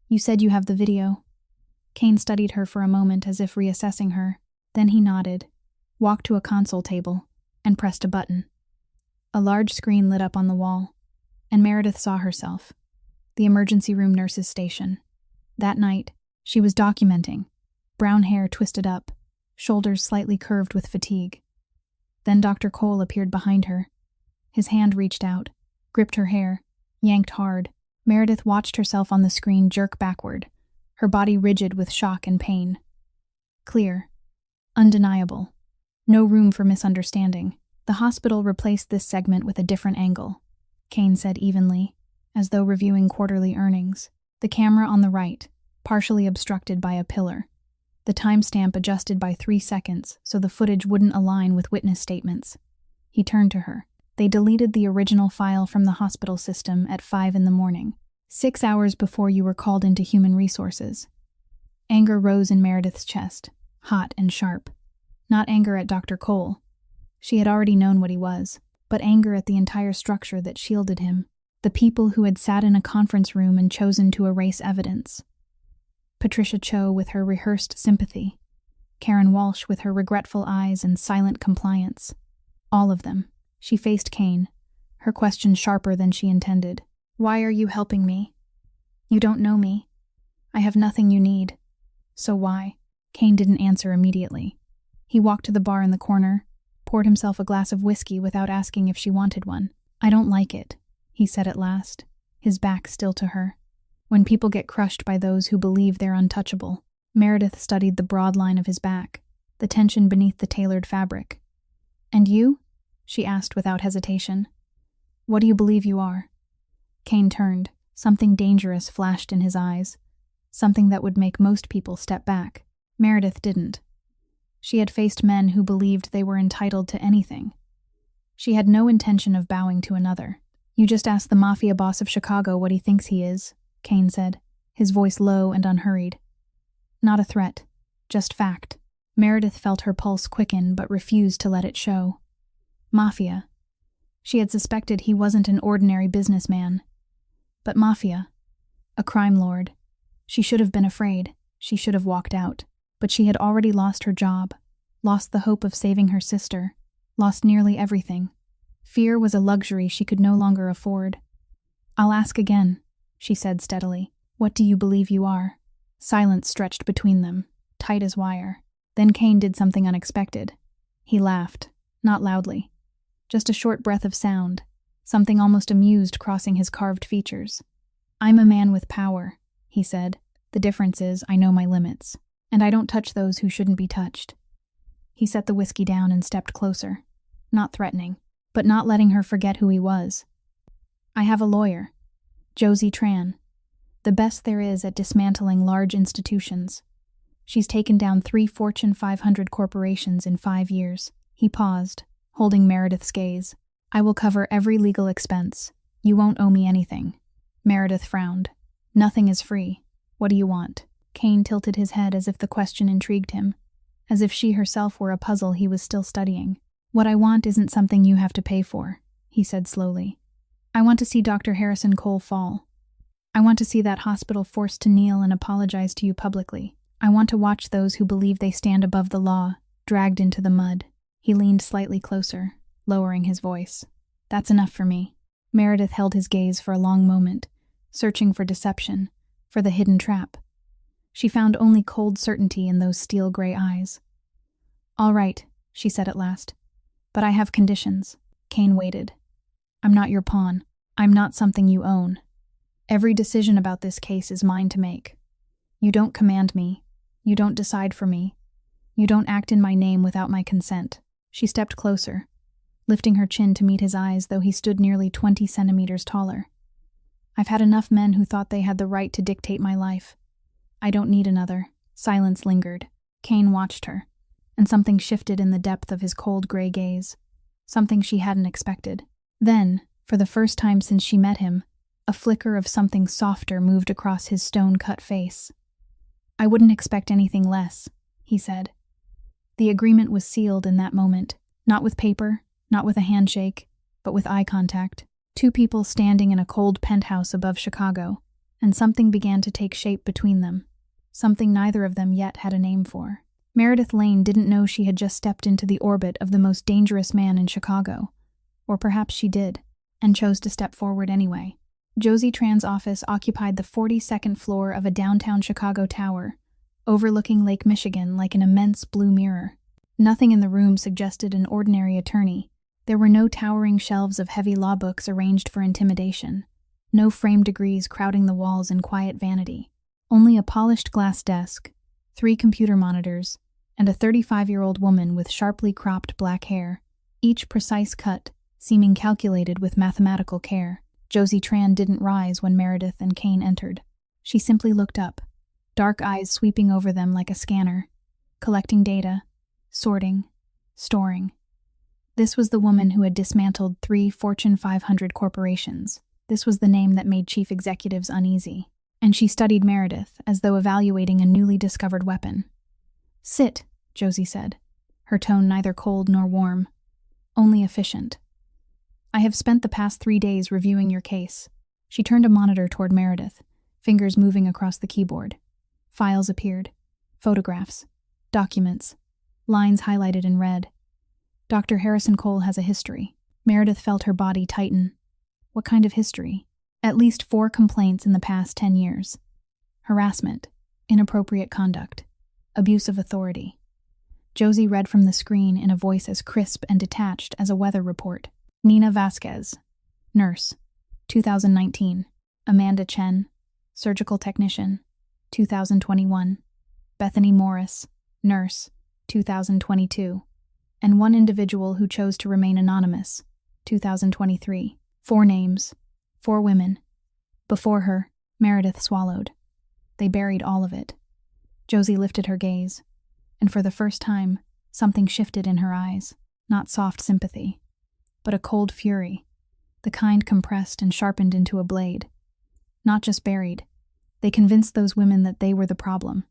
You said you have the video. Cain studied her for a moment as if reassessing her. Then he nodded, walked to a console table, and pressed a button. A large screen lit up on the wall, and Meredith saw herself. The emergency room nurse's station. That night, she was documenting, brown hair twisted up, shoulders slightly curved with fatigue. Then Dr. Cole appeared behind her. His hand reached out, gripped her hair, yanked hard. Meredith watched herself on the screen jerk backward, her body rigid with shock and pain. Clear. Undeniable. No room for misunderstanding. The hospital replaced this segment with a different angle, Cain said evenly, as though reviewing quarterly earnings. The camera on the right, partially obstructed by a pillar. The timestamp adjusted by 3 seconds so the footage wouldn't align with witness statements. He turned to her. They deleted the original file from the hospital system at 5 in the morning, 6 hours before you were called into human resources. Anger rose in Meredith's chest, hot and sharp. Not anger at Dr. Cole. She had already known what he was, but anger at the entire structure that shielded him. The people who had sat in a conference room and chosen to erase evidence. Patricia Cho with her rehearsed sympathy. Karen Walsh with her regretful eyes and silent compliance. All of them. She faced Cain, her question sharper than she intended. Why are you helping me? You don't know me. I have nothing you need. So why? Cain didn't answer immediately. He walked to the bar in the corner, poured himself a glass of whiskey without asking if she wanted one. I don't like it, he said at last, his back still to her. When people get crushed by those who believe they're untouchable. Meredith studied the broad line of his back, the tension beneath the tailored fabric. And you? She asked without hesitation. What do you believe you are? Cain turned. Something dangerous flashed in his eyes. Something that would make most people step back. Meredith didn't. She had faced men who believed they were entitled to anything. She had no intention of bowing to another. You just asked the Mafia boss of Chicago what he thinks he is, Cain said, his voice low and unhurried. Not a threat, just fact. Meredith felt her pulse quicken but refused to let it show. Mafia. She had suspected he wasn't an ordinary businessman. But Mafia. A crime lord. She should have been afraid. She should have walked out. But she had already lost her job, lost the hope of saving her sister, lost nearly everything. Fear was a luxury she could no longer afford. I'll ask again, she said steadily. What do you believe you are? Silence stretched between them, tight as wire. Then Cain did something unexpected. He laughed, not loudly. Just a short breath of sound, something almost amused crossing his carved features. I'm a man with power, he said. The difference is I know my limits, and I don't touch those who shouldn't be touched. He set the whiskey down and stepped closer, not threatening, but not letting her forget who he was. I have a lawyer, Josie Tran, the best there is at dismantling large institutions. She's taken down 3 Fortune 500 corporations in 5 years. He paused, holding Meredith's gaze. I will cover every legal expense. You won't owe me anything. Meredith frowned. Nothing is free. What do you want? Cain tilted his head as if the question intrigued him, as if she herself were a puzzle he was still studying. What I want isn't something you have to pay for, he said slowly. I want to see Dr. Harrison Cole fall. I want to see that hospital forced to kneel and apologize to you publicly. I want to watch those who believe they stand above the law, dragged into the mud. He leaned slightly closer, lowering his voice. That's enough for me. Meredith held his gaze for a long moment, searching for deception, for the hidden trap. She found only cold certainty in those steel-gray eyes. All right, she said at last. But I have conditions. Cain waited. I'm not your pawn. I'm not something you own. Every decision about this case is mine to make. You don't command me. You don't decide for me. You don't act in my name without my consent. She stepped closer, lifting her chin to meet his eyes, though he stood nearly 20 centimeters taller. I've had enough men who thought they had the right to dictate my life. I don't need another. Silence lingered. Cain watched her, and something shifted in the depth of his cold gray gaze. Something she hadn't expected. Then, for the first time since she met him, a flicker of something softer moved across his stone-cut face. I wouldn't expect anything less, he said. The agreement was sealed in that moment, not with paper, not with a handshake, but with eye contact. 2 people standing in a cold penthouse above Chicago, and something began to take shape between them. Something neither of them yet had a name for. Meredith Lane didn't know she had just stepped into the orbit of the most dangerous man in Chicago. Or perhaps she did, and chose to step forward anyway. Josie Tran's office occupied the 42nd floor of a downtown Chicago tower, overlooking Lake Michigan like an immense blue mirror. Nothing in the room suggested an ordinary attorney. There were no towering shelves of heavy law books arranged for intimidation, no framed degrees crowding the walls in quiet vanity. Only a polished glass desk, 3 computer monitors, and a 35-year-old woman with sharply cropped black hair, each precise cut, seeming calculated with mathematical care. Josie Tran didn't rise when Meredith and Cain entered. She simply looked up, dark eyes sweeping over them like a scanner, collecting data, sorting, storing. This was the woman who had dismantled 3 Fortune 500 corporations. This was the name that made chief executives uneasy. And she studied Meredith as though evaluating a newly discovered weapon. "Sit," Josie said, her tone neither cold nor warm, only efficient. "I have spent the past 3 days reviewing your case." She turned a monitor toward Meredith, fingers moving across the keyboard. Files appeared. Photographs. Documents. Lines highlighted in red. "Dr. Harrison Cole has a history." Meredith felt her body tighten. What kind of history? At least 4 complaints in the past 10 years. Harassment. Inappropriate conduct. Abuse of authority. Josie read from the screen in a voice as crisp and detached as a weather report. Nina Vasquez, nurse, 2019. Amanda Chen, surgical technician, 2021. Bethany Morris, nurse, 2022. And 1 individual who chose to remain anonymous, 2023. 4 names, 4 women. Before her, Meredith swallowed. They buried all of it. Josie lifted her gaze, and for the first time, something shifted in her eyes. Not soft sympathy, but a cold fury, the kind compressed and sharpened into a blade. Not just buried. They convinced those women that they were the problem.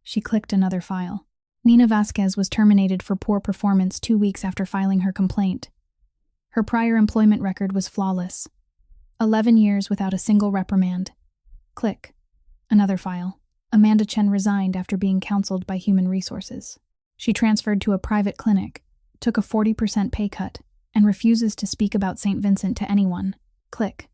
She clicked another file. Nina Vasquez was terminated for poor performance 2 weeks after filing her complaint. Her prior employment record was flawless. 11 years without a single reprimand. Click. Another file. Amanda Chen resigned after being counseled by Human Resources. She transferred to a private clinic, took a 40% pay cut, and refuses to speak about St. Vincent to anyone. Click.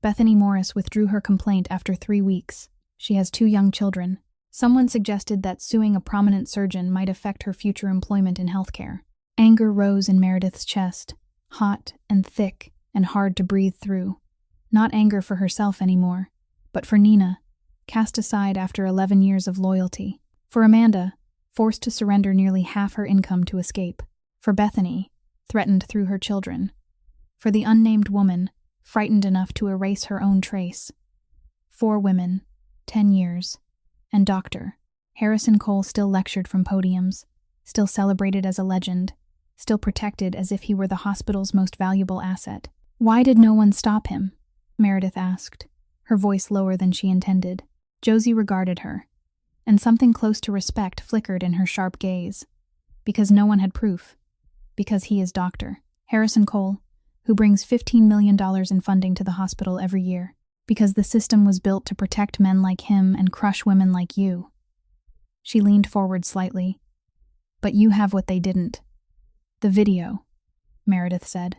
Bethany Morris withdrew her complaint after 3 weeks. She has 2 young children. Someone suggested that suing a prominent surgeon might affect her future employment in healthcare. Anger rose in Meredith's chest, hot and thick and hard to breathe through. Not anger for herself anymore, but for Nina, cast aside after 11 years of loyalty. For Amanda, forced to surrender nearly half her income to escape. For Bethany, threatened through her children. For the unnamed woman, frightened enough to erase her own trace. 4 women, 10 years. And Dr. Harrison Cole still lectured from podiums, still celebrated as a legend, still protected as if he were the hospital's most valuable asset. "Why did no one stop him?" Meredith asked, her voice lower than she intended. Josie regarded her, and something close to respect flickered in her sharp gaze. Because no one had proof. Because he is Dr. Harrison Cole, who brings $15 million in funding to the hospital every year. Because the system was built to protect men like him and crush women like you. She leaned forward slightly. "But you have what they didn't." "The video," Meredith said.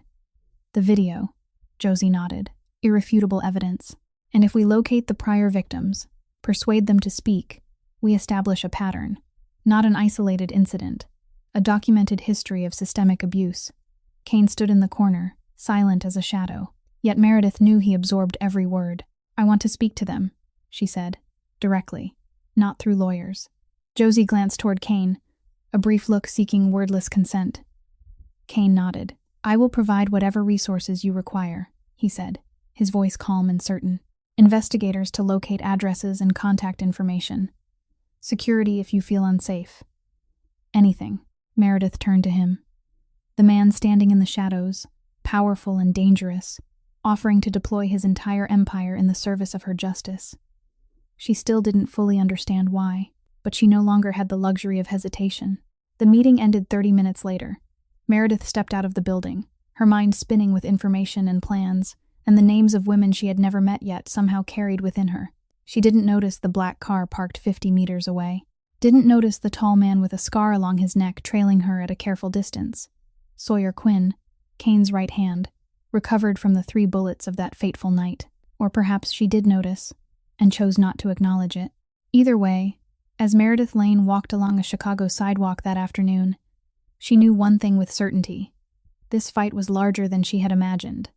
"The video," Josie nodded. "Irrefutable evidence. And if we locate the prior victims, persuade them to speak, we establish a pattern. Not an isolated incident. A documented history of systemic abuse." Cain stood in the corner, silent as a shadow. Yet Meredith knew he absorbed every word. "I want to speak to them," she said, directly, not through lawyers. Josie glanced toward Cain, a brief look seeking wordless consent. Cain nodded. "I will provide whatever resources you require," he said, his voice calm and certain. "Investigators to locate addresses and contact information. Security if you feel unsafe. Anything." Meredith turned to him. The man standing in the shadows, powerful and dangerous, offering to deploy his entire empire in the service of her justice. She still didn't fully understand why, but she no longer had the luxury of hesitation. The meeting ended 30 minutes later. Meredith stepped out of the building, her mind spinning with information and plans, and the names of women she had never met yet somehow carried within her. She didn't notice the black car parked 50 meters away. Didn't notice the tall man with a scar along his neck trailing her at a careful distance. Sawyer Quinn, Cain's right hand, recovered from the 3 bullets of that fateful night. Or perhaps she did notice, and chose not to acknowledge it. Either way, as Meredith Lane walked along a Chicago sidewalk that afternoon, she knew one thing with certainty. This fight was larger than she had imagined.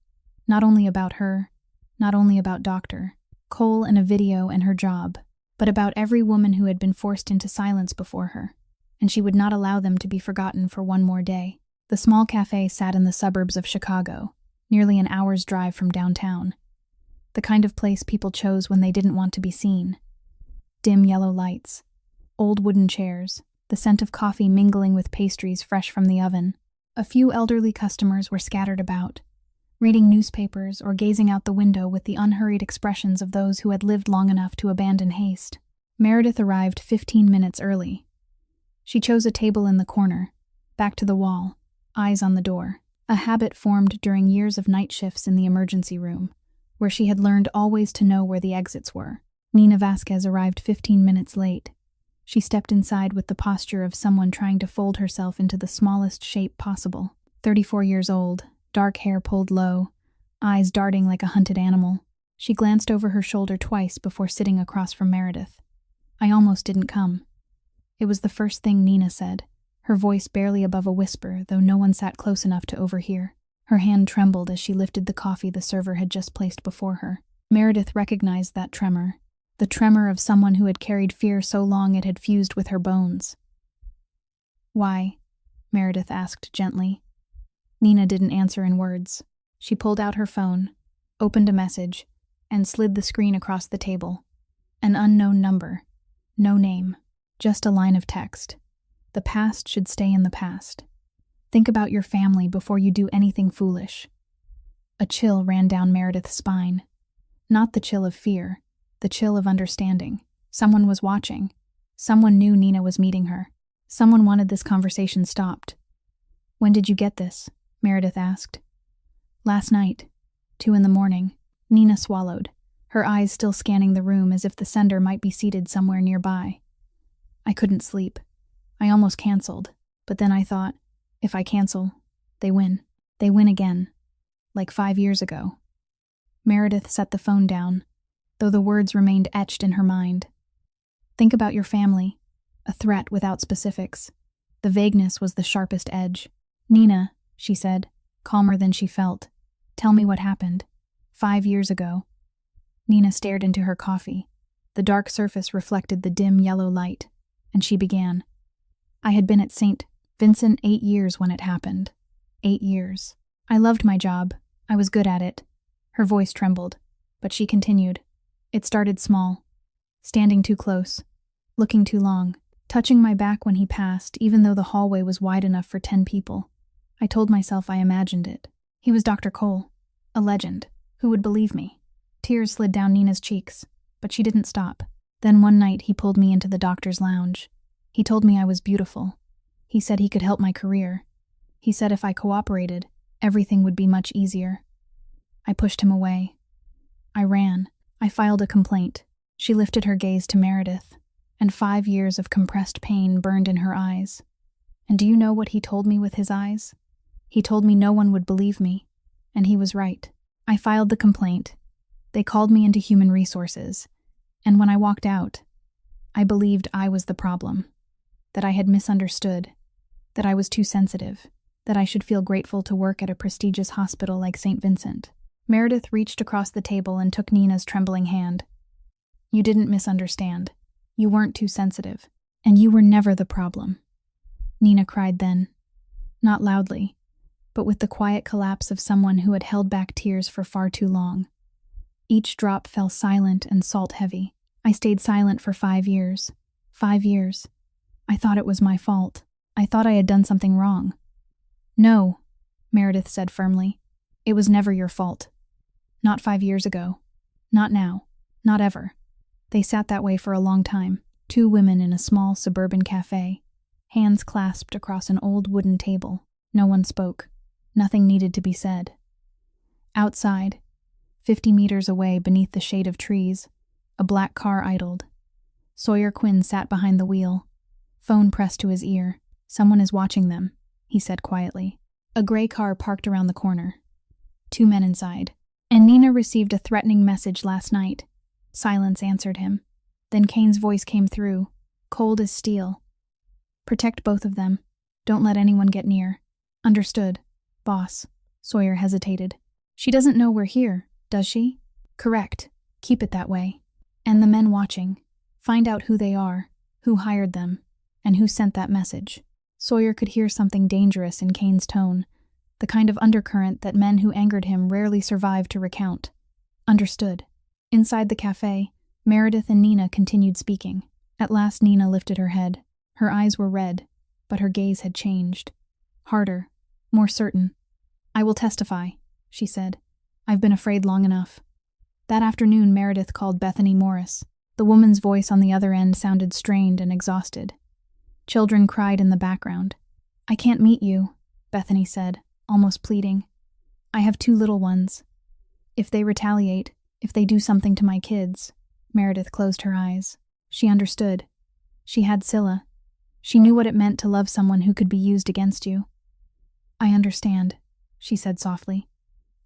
Not only about her, not only about Dr. Cole and a video and her job, but about every woman who had been forced into silence before her, and she would not allow them to be forgotten for one more day. The small cafe sat in the suburbs of Chicago, nearly an hour's drive from downtown. The kind of place people chose when they didn't want to be seen. Dim yellow lights, old wooden chairs, the scent of coffee mingling with pastries fresh from the oven. A few elderly customers were scattered about, reading newspapers or gazing out the window with the unhurried expressions of those who had lived long enough to abandon haste. Meredith arrived 15 minutes early. She chose a table in the corner, back to the wall, eyes on the door, a habit formed during years of night shifts in the emergency room, where she had learned always to know where the exits were. Nina Vasquez arrived 15 minutes late. She stepped inside with the posture of someone trying to fold herself into the smallest shape possible. 34 years old, dark hair pulled low, eyes darting like a hunted animal. She glanced over her shoulder twice before sitting across from Meredith. "I almost didn't come." It was the first thing Nina said, her voice barely above a whisper, though no one sat close enough to overhear. Her hand trembled as she lifted the coffee the server had just placed before her. Meredith recognized that tremor, the tremor of someone who had carried fear so long it had fused with her bones. "Why?" Meredith asked gently. Nina didn't answer in words. She pulled out her phone, opened a message, and slid the screen across the table. An unknown number. No name. Just a line of text. The past should stay in the past. Think about your family before you do anything foolish. A chill ran down Meredith's spine. Not the chill of fear, the chill of understanding. Someone was watching. Someone knew Nina was meeting her. Someone wanted this conversation stopped. "When did you get this?" Meredith asked. "Last night, 2 a.m. Nina swallowed, her eyes still scanning the room as if the sender might be seated somewhere nearby. "I couldn't sleep. I almost canceled, but then I thought, if I cancel, they win. They win again. Like 5 years ago." Meredith set the phone down, though the words remained etched in her mind. "Think about your family." A threat without specifics. The vagueness was the sharpest edge. "Nina," she said, calmer than she felt, "tell me what happened. 5 years ago." Nina stared into her coffee. The dark surface reflected the dim yellow light, and she began. "I had been at St. Vincent 8 years when it happened. 8 years. I loved my job. I was good at it." Her voice trembled, but she continued. "It started small. Standing too close. Looking too long. Touching my back when he passed, even though the hallway was wide enough for 10 people. I told myself I imagined it. He was Dr. Cole. A legend. Who would believe me?" Tears slid down Nina's cheeks, but she didn't stop. Then one night he pulled me into the doctor's lounge. He told me I was beautiful. He said he could help my career. He said if I cooperated, everything would be much easier. I pushed him away. I ran. I filed a complaint. She lifted her gaze to Meredith, and 5 years of compressed pain burned in her eyes. And do you know what he told me with his eyes? He told me no one would believe me, and he was right. I filed the complaint. They called me into human resources, and when I walked out, I believed I was the problem, that I had misunderstood, that I was too sensitive, that I should feel grateful to work at a prestigious hospital like St. Vincent. Meredith reached across the table and took Nina's trembling hand. "You didn't misunderstand. You weren't too sensitive, and you were never the problem." Nina cried then, not loudly, but with the quiet collapse of someone who had held back tears for far too long. Each drop fell silent and salt-heavy. I stayed silent for 5 years. 5 years. I thought it was my fault. I thought I had done something wrong. "No," Meredith said firmly. "It was never your fault. Not 5 years ago. Not now. Not ever." They sat that way for a long time, 2 women in a small suburban cafe, hands clasped across an old wooden table. No one spoke. Nothing needed to be said. Outside, 50 meters away beneath the shade of trees, a black car idled. Sawyer Quinn sat behind the wheel, phone pressed to his ear. "Someone is watching them," he said quietly. A gray car parked around the corner. 2 men inside. "And Nina received a threatening message last night." Silence answered him. Then Cain's voice came through, cold as steel. "Protect both of them. Don't let anyone get near." "Understood, boss." Sawyer hesitated. "She doesn't know we're here, does she?" "Correct. Keep it that way. And the men watching. Find out who they are, who hired them, and who sent that message." Sawyer could hear something dangerous in Cain's tone, the kind of undercurrent that men who angered him rarely survived to recount. Understood. Inside the cafe, Meredith and Nina continued speaking. At last Nina lifted her head. Her eyes were red, but her gaze had changed. Harder, more certain. "I will testify," she said. "I've been afraid long enough." That afternoon, Meredith called Bethany Morris. The woman's voice on the other end sounded strained and exhausted. Children cried in the background. "I can't meet you," Bethany said, almost pleading. "I have 2 little ones. If they retaliate, if they do something to my kids." Meredith closed her eyes. She understood. She had Scylla. She knew what it meant to love someone who could be used against you. "I understand," she said softly.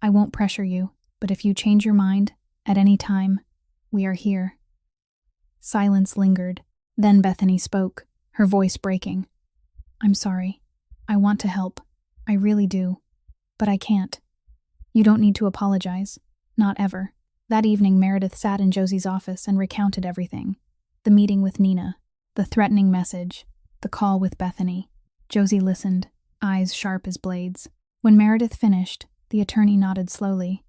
"I won't pressure you, but if you change your mind, at any time, we are here." Silence lingered. Then Bethany spoke, her voice breaking. "I'm sorry. I want to help. I really do. But I can't. You don't need to apologize. Not ever." That evening, Meredith sat in Josie's office and recounted everything. The meeting with Nina, the threatening message, the call with Bethany. Josie listened, eyes sharp as blades. When Meredith finished, the attorney nodded slowly.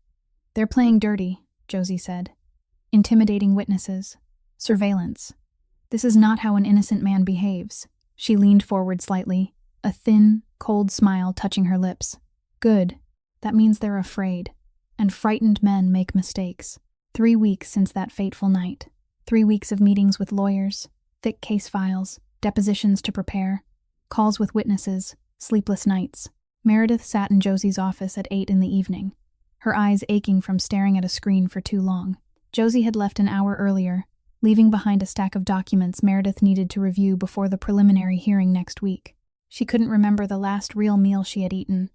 "They're playing dirty," Josie said. "Intimidating witnesses. Surveillance. This is not how an innocent man behaves." She leaned forward slightly, a thin, cold smile touching her lips. "Good. That means they're afraid. And frightened men make mistakes. 3 weeks since that fateful night. 3 weeks of meetings with lawyers, thick case files, depositions to prepare, calls with witnesses, sleepless nights." Meredith sat in Josie's office at 8 in the evening, her eyes aching from staring at a screen for too long. Josie had left an hour earlier, leaving behind a stack of documents Meredith needed to review before the preliminary hearing next week. She couldn't remember the last real meal she had eaten.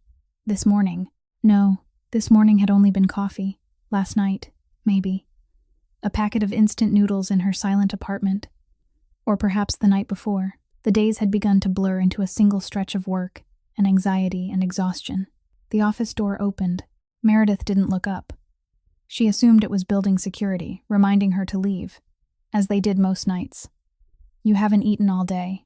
This morning. No, this morning had only been coffee. Last night, maybe. A packet of instant noodles in her silent apartment. Or perhaps the night before. The days had begun to blur into a single stretch of work, and anxiety and exhaustion. The office door opened. Meredith didn't look up. She assumed it was building security, reminding her to leave, as they did most nights. "You haven't eaten all day."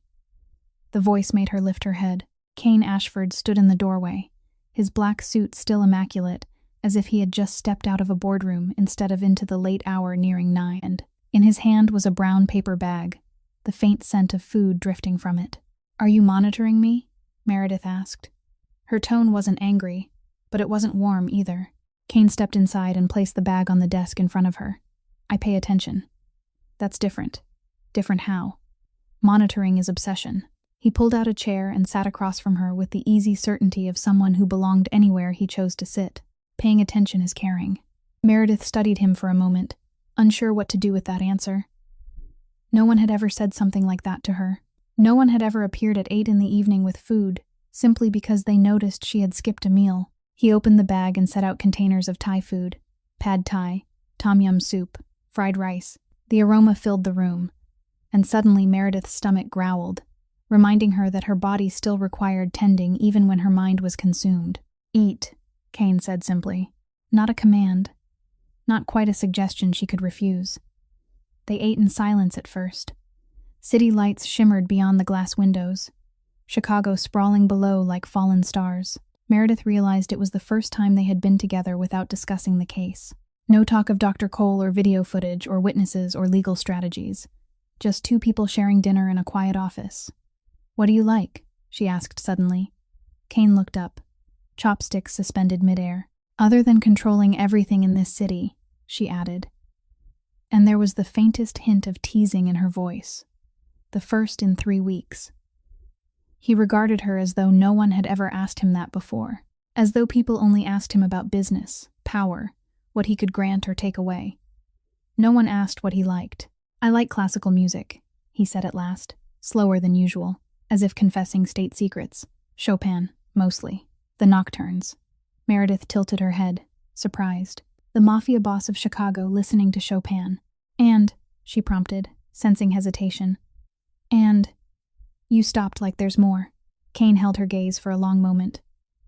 The voice made her lift her head. Cain Ashford stood in the doorway, his black suit still immaculate, as if he had just stepped out of a boardroom instead of into the late hour nearing 9. And in his hand was a brown paper bag, the faint scent of food drifting from it. "Are you monitoring me?" Meredith asked. Her tone wasn't angry, but it wasn't warm either. Cain stepped inside and placed the bag on the desk in front of her. "I pay attention." "That's different." "Different how?" "Monitoring is obsession." He pulled out a chair and sat across from her with the easy certainty of someone who belonged anywhere he chose to sit. "Paying attention is caring." Meredith studied him for a moment, unsure what to do with that answer. No one had ever said something like that to her. No one had ever appeared at 8 in the evening with food, simply because they noticed she had skipped a meal. He opened the bag and set out containers of Thai food, pad Thai, tom yum soup, fried rice. The aroma filled the room, and suddenly Meredith's stomach growled, reminding her that her body still required tending even when her mind was consumed. "Eat," Cain said simply. Not a command. Not quite a suggestion she could refuse. They ate in silence at first. City lights shimmered beyond the glass windows, Chicago sprawling below like fallen stars. Meredith realized it was the first time they had been together without discussing the case. No talk of Dr. Cole or video footage or witnesses or legal strategies. Just 2 people sharing dinner in a quiet office. "What do you like?" she asked suddenly. Cain looked up, chopsticks suspended midair. "Other than controlling everything in this city," she added. And there was the faintest hint of teasing in her voice. The first in 3 weeks. He regarded her as though no one had ever asked him that before. As though people only asked him about business, power, what he could grant or take away. No one asked what he liked. "I like classical music," he said at last, slower than usual, as if confessing state secrets. "Chopin, mostly. The nocturnes." Meredith tilted her head, surprised. The Mafia boss of Chicago listening to Chopin. "And," she prompted, sensing hesitation. "And you stopped like there's more." Cain held her gaze for a long moment.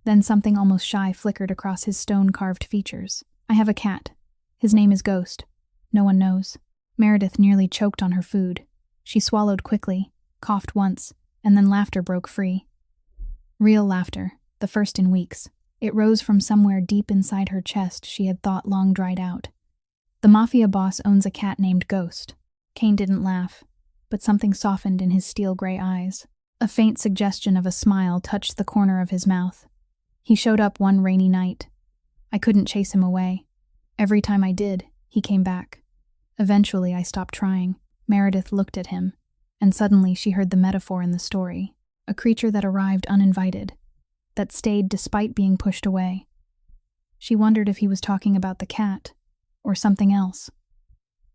Then something almost shy flickered across his stone-carved features. "I have a cat. His name is Ghost. No one knows." Meredith nearly choked on her food. She swallowed quickly, coughed once, and then laughter broke free. Real laughter, the first in weeks. It rose from somewhere deep inside her chest she had thought long dried out. The Mafia boss owns a cat named Ghost. Cain didn't laugh, but something softened in his steel-gray eyes. A faint suggestion of a smile touched the corner of his mouth. He showed up one rainy night. I couldn't chase him away. Every time I did, he came back. Eventually, I stopped trying. Meredith looked at him, and suddenly she heard the metaphor in the story. A creature that arrived uninvited, that stayed despite being pushed away. She wondered if he was talking about the cat, or something else.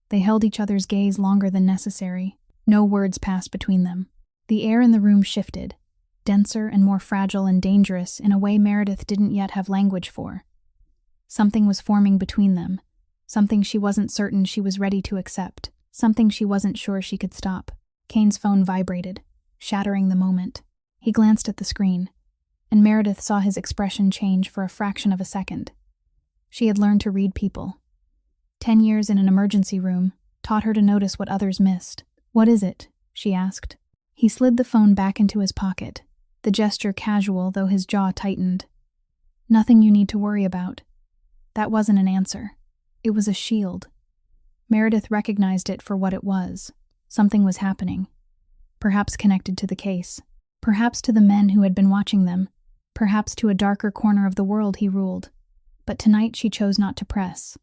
They held each other's gaze longer than necessary. No words passed between them. The air in the room shifted, denser and more fragile and dangerous in a way Meredith didn't yet have language for. Something was forming between them, something she wasn't certain she was ready to accept, something she wasn't sure she could stop. Cain's phone vibrated, shattering the moment. He glanced at the screen, and Meredith saw his expression change for a fraction of a second. She had learned to read people. 10 years in an emergency room taught her to notice what others missed. "What is it?" she asked. He slid the phone back into his pocket, the gesture casual though his jaw tightened. "Nothing you need to worry about." That wasn't an answer. It was a shield. Meredith recognized it for what it was. Something was happening. Perhaps connected to the case. Perhaps to the men who had been watching them. Perhaps to a darker corner of the world he ruled. But tonight she chose not to press.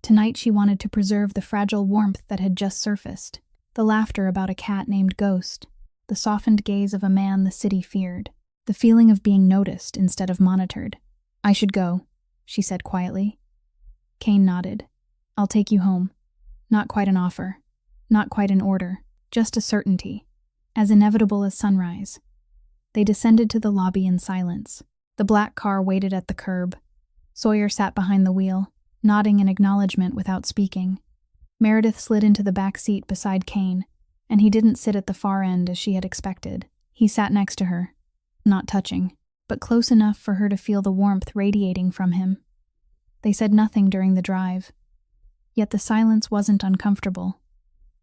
Tonight she wanted to preserve the fragile warmth that had just surfaced. The laughter about a cat named Ghost. The softened gaze of a man the city feared. The feeling of being noticed instead of monitored. "I should go," she said quietly. Cain nodded. "I'll take you home." Not quite an offer. Not quite an order. Just a certainty. As inevitable as sunrise. They descended to the lobby in silence. The black car waited at the curb. Sawyer sat behind the wheel, nodding in acknowledgement without speaking. Meredith slid into the back seat beside Cain, and he didn't sit at the far end as she had expected. He sat next to her, not touching, but close enough for her to feel the warmth radiating from him. They said nothing during the drive. Yet the silence wasn't uncomfortable.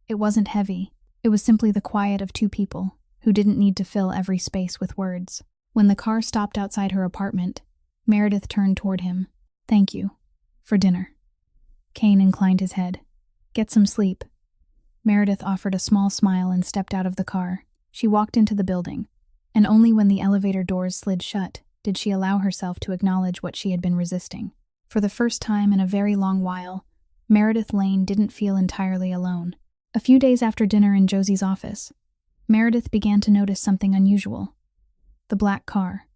It wasn't heavy. It was simply the quiet of two people who didn't need to fill every space with words. When the car stopped outside her apartment, Meredith turned toward him. "Thank you. For dinner." Cain inclined his head. "Get some sleep." Meredith offered a small smile and stepped out of the car. She walked into the building, and only when the elevator doors slid shut did she allow herself to acknowledge what she had been resisting. For the first time in a very long while, Meredith Lane didn't feel entirely alone. A few days after dinner in Josie's office, Meredith began to notice something unusual. The black car.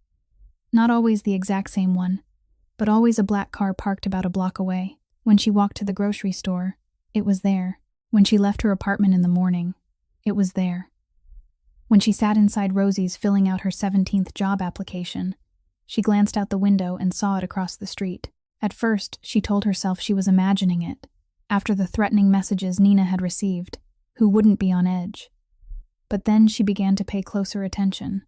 Not always the exact same one, but always a black car parked about a block away. When she walked to the grocery store, it was there. When she left her apartment in the morning, it was there. When she sat inside Rosie's filling out her 17th job application, she glanced out the window and saw it across the street. At first, she told herself she was imagining it, after the threatening messages Nina had received, who wouldn't be on edge. But then she began to pay closer attention.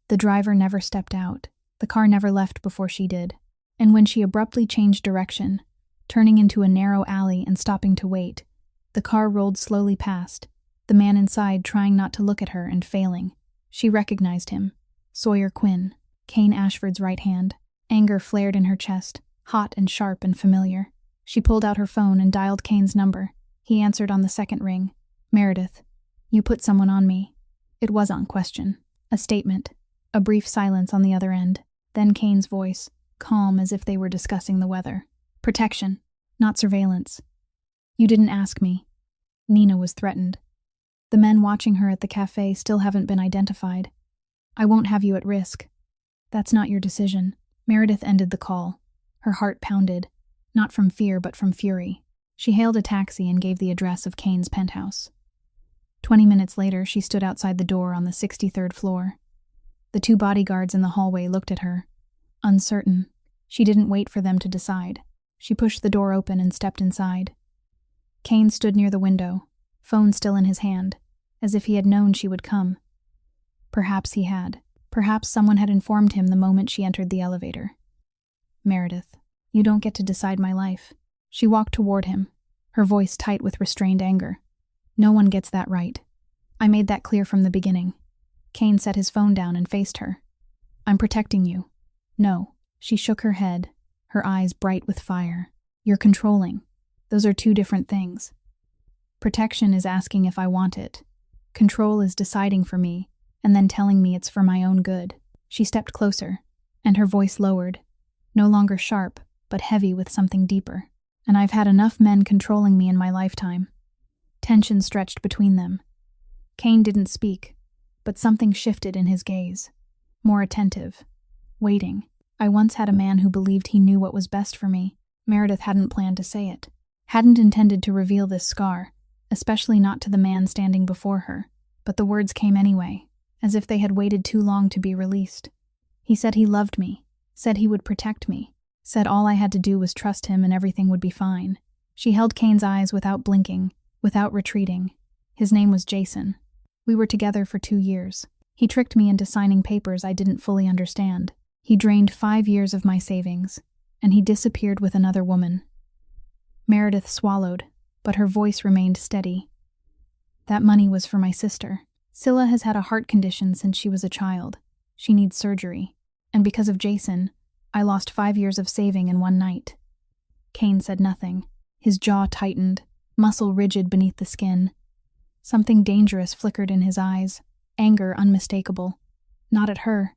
The driver never stepped out. The car never left before she did. And when she abruptly changed direction, turning into a narrow alley and stopping to wait, the car rolled slowly past, the man inside trying not to look at her and failing. She recognized him. Sawyer Quinn, Cain Ashford's right hand. Anger flared in her chest, hot and sharp and familiar. She pulled out her phone and dialed Cain's number. He answered on the second ring. "Meredith, you put someone on me." It was on question. A statement. A brief silence on the other end. Then Cain's voice, calm as if they were discussing the weather. "Protection, not surveillance. You didn't ask me." Nina was threatened. "The men watching her at the cafe still haven't been identified. I won't have you at risk. That's not your decision." Meredith ended the call. Her heart pounded, not from fear but from fury. She hailed a taxi and gave the address of Cain's penthouse. 20 minutes later, she stood outside the door on the 63rd floor. The two bodyguards in the hallway looked at her. Uncertain, she didn't wait for them to decide. She pushed the door open and stepped inside. Cain stood near the window, phone still in his hand, as if he had known she would come. Perhaps he had. Perhaps someone had informed him the moment she entered the elevator. "Meredith, you don't get to decide my life." She walked toward him, her voice tight with restrained anger. "No one gets that right. I made that clear from the beginning." Cain set his phone down and faced her. "I'm protecting you." "No." She shook her head, her eyes bright with fire. "You're controlling. Those are two different things. Protection is asking if I want it. Control is deciding for me, and then telling me it's for my own good. She stepped closer, and her voice lowered, no longer sharp, but heavy with something deeper. And I've had enough men controlling me in my lifetime. Tension stretched between them. Cain didn't speak, but something shifted in his gaze. More attentive. Waiting. I once had a man who believed he knew what was best for me. Meredith hadn't planned to say it. Hadn't intended to reveal this scar, especially not to the man standing before her. But the words came anyway, as if they had waited too long to be released. He said he loved me, said he would protect me, said all I had to do was trust him and everything would be fine. She held Cain's eyes without blinking, without retreating. His name was Jason. We were together for 2 years. He tricked me into signing papers I didn't fully understand. He drained 5 years of my savings, and he disappeared with another woman. Meredith swallowed, but her voice remained steady. That money was for my sister. Scylla has had a heart condition since she was a child. She needs surgery. And because of Jason, I lost 5 years of saving in one night. Cain said nothing. His jaw tightened, muscle rigid beneath the skin. Something dangerous flickered in his eyes, anger unmistakable. Not at her,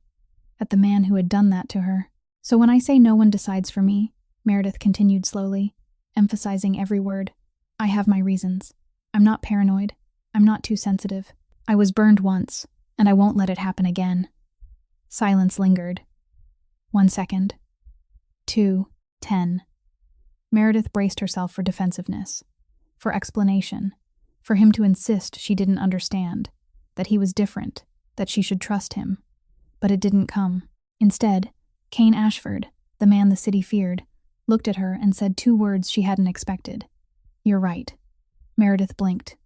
at the man who had done that to her. So when I say no one decides for me, Meredith continued slowly, emphasizing every word, I have my reasons. I'm not paranoid. I'm not too sensitive. I was burned once, and I won't let it happen again. Silence lingered. 1 second. 2, 10. Meredith braced herself for defensiveness, for explanation, for him to insist she didn't understand, that he was different, that she should trust him. But it didn't come. Instead, Cain Ashford, the man the city feared, looked at her and said 2 words she hadn't expected. You're right. Meredith blinked.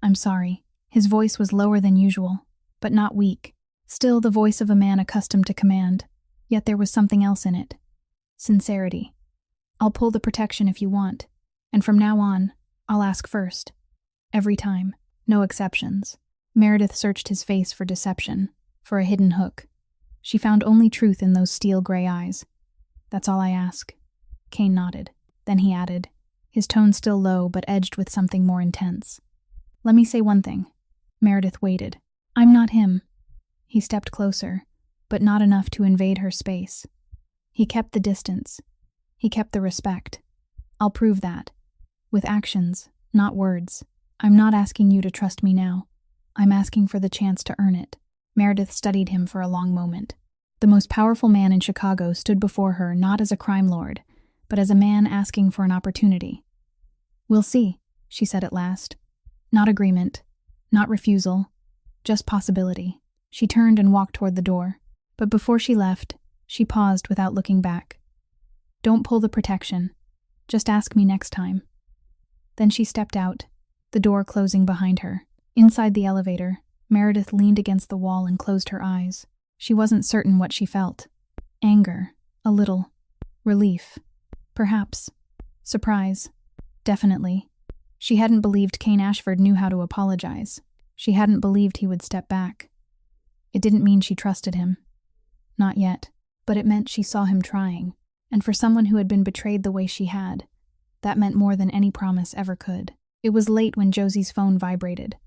I'm sorry. His voice was lower than usual, but not weak. Still the voice of a man accustomed to command. Yet there was something else in it. Sincerity. I'll pull the protection if you want, and from now on, I'll ask first. Every time. No exceptions. Meredith searched his face for deception, for a hidden hook. She found only truth in those steel-gray eyes. That's all I ask. Cain nodded. Then he added, his tone still low but edged with something more intense. Let me say one thing. Meredith waited. I'm not him. He stepped closer, but not enough to invade her space. He kept the distance. He kept the respect. I'll prove that. With actions, not words. I'm not asking you to trust me now. I'm asking for the chance to earn it. Meredith studied him for a long moment. The most powerful man in Chicago stood before her not as a crime lord, but as a man asking for an opportunity. We'll see, she said at last. Not agreement, not refusal, just possibility. She turned and walked toward the door, but before she left, she paused without looking back. Don't pull the protection. Just ask me next time. Then she stepped out, the door closing behind her. Inside the elevator, Meredith leaned against the wall and closed her eyes. She wasn't certain what she felt. Anger, a little. Relief. Perhaps. Surprise. Definitely. She hadn't believed Cain Ashford knew how to apologize. She hadn't believed he would step back. It didn't mean she trusted him. Not yet. But it meant she saw him trying. And for someone who had been betrayed the way she had, that meant more than any promise ever could. It was late when Josie's phone vibrated.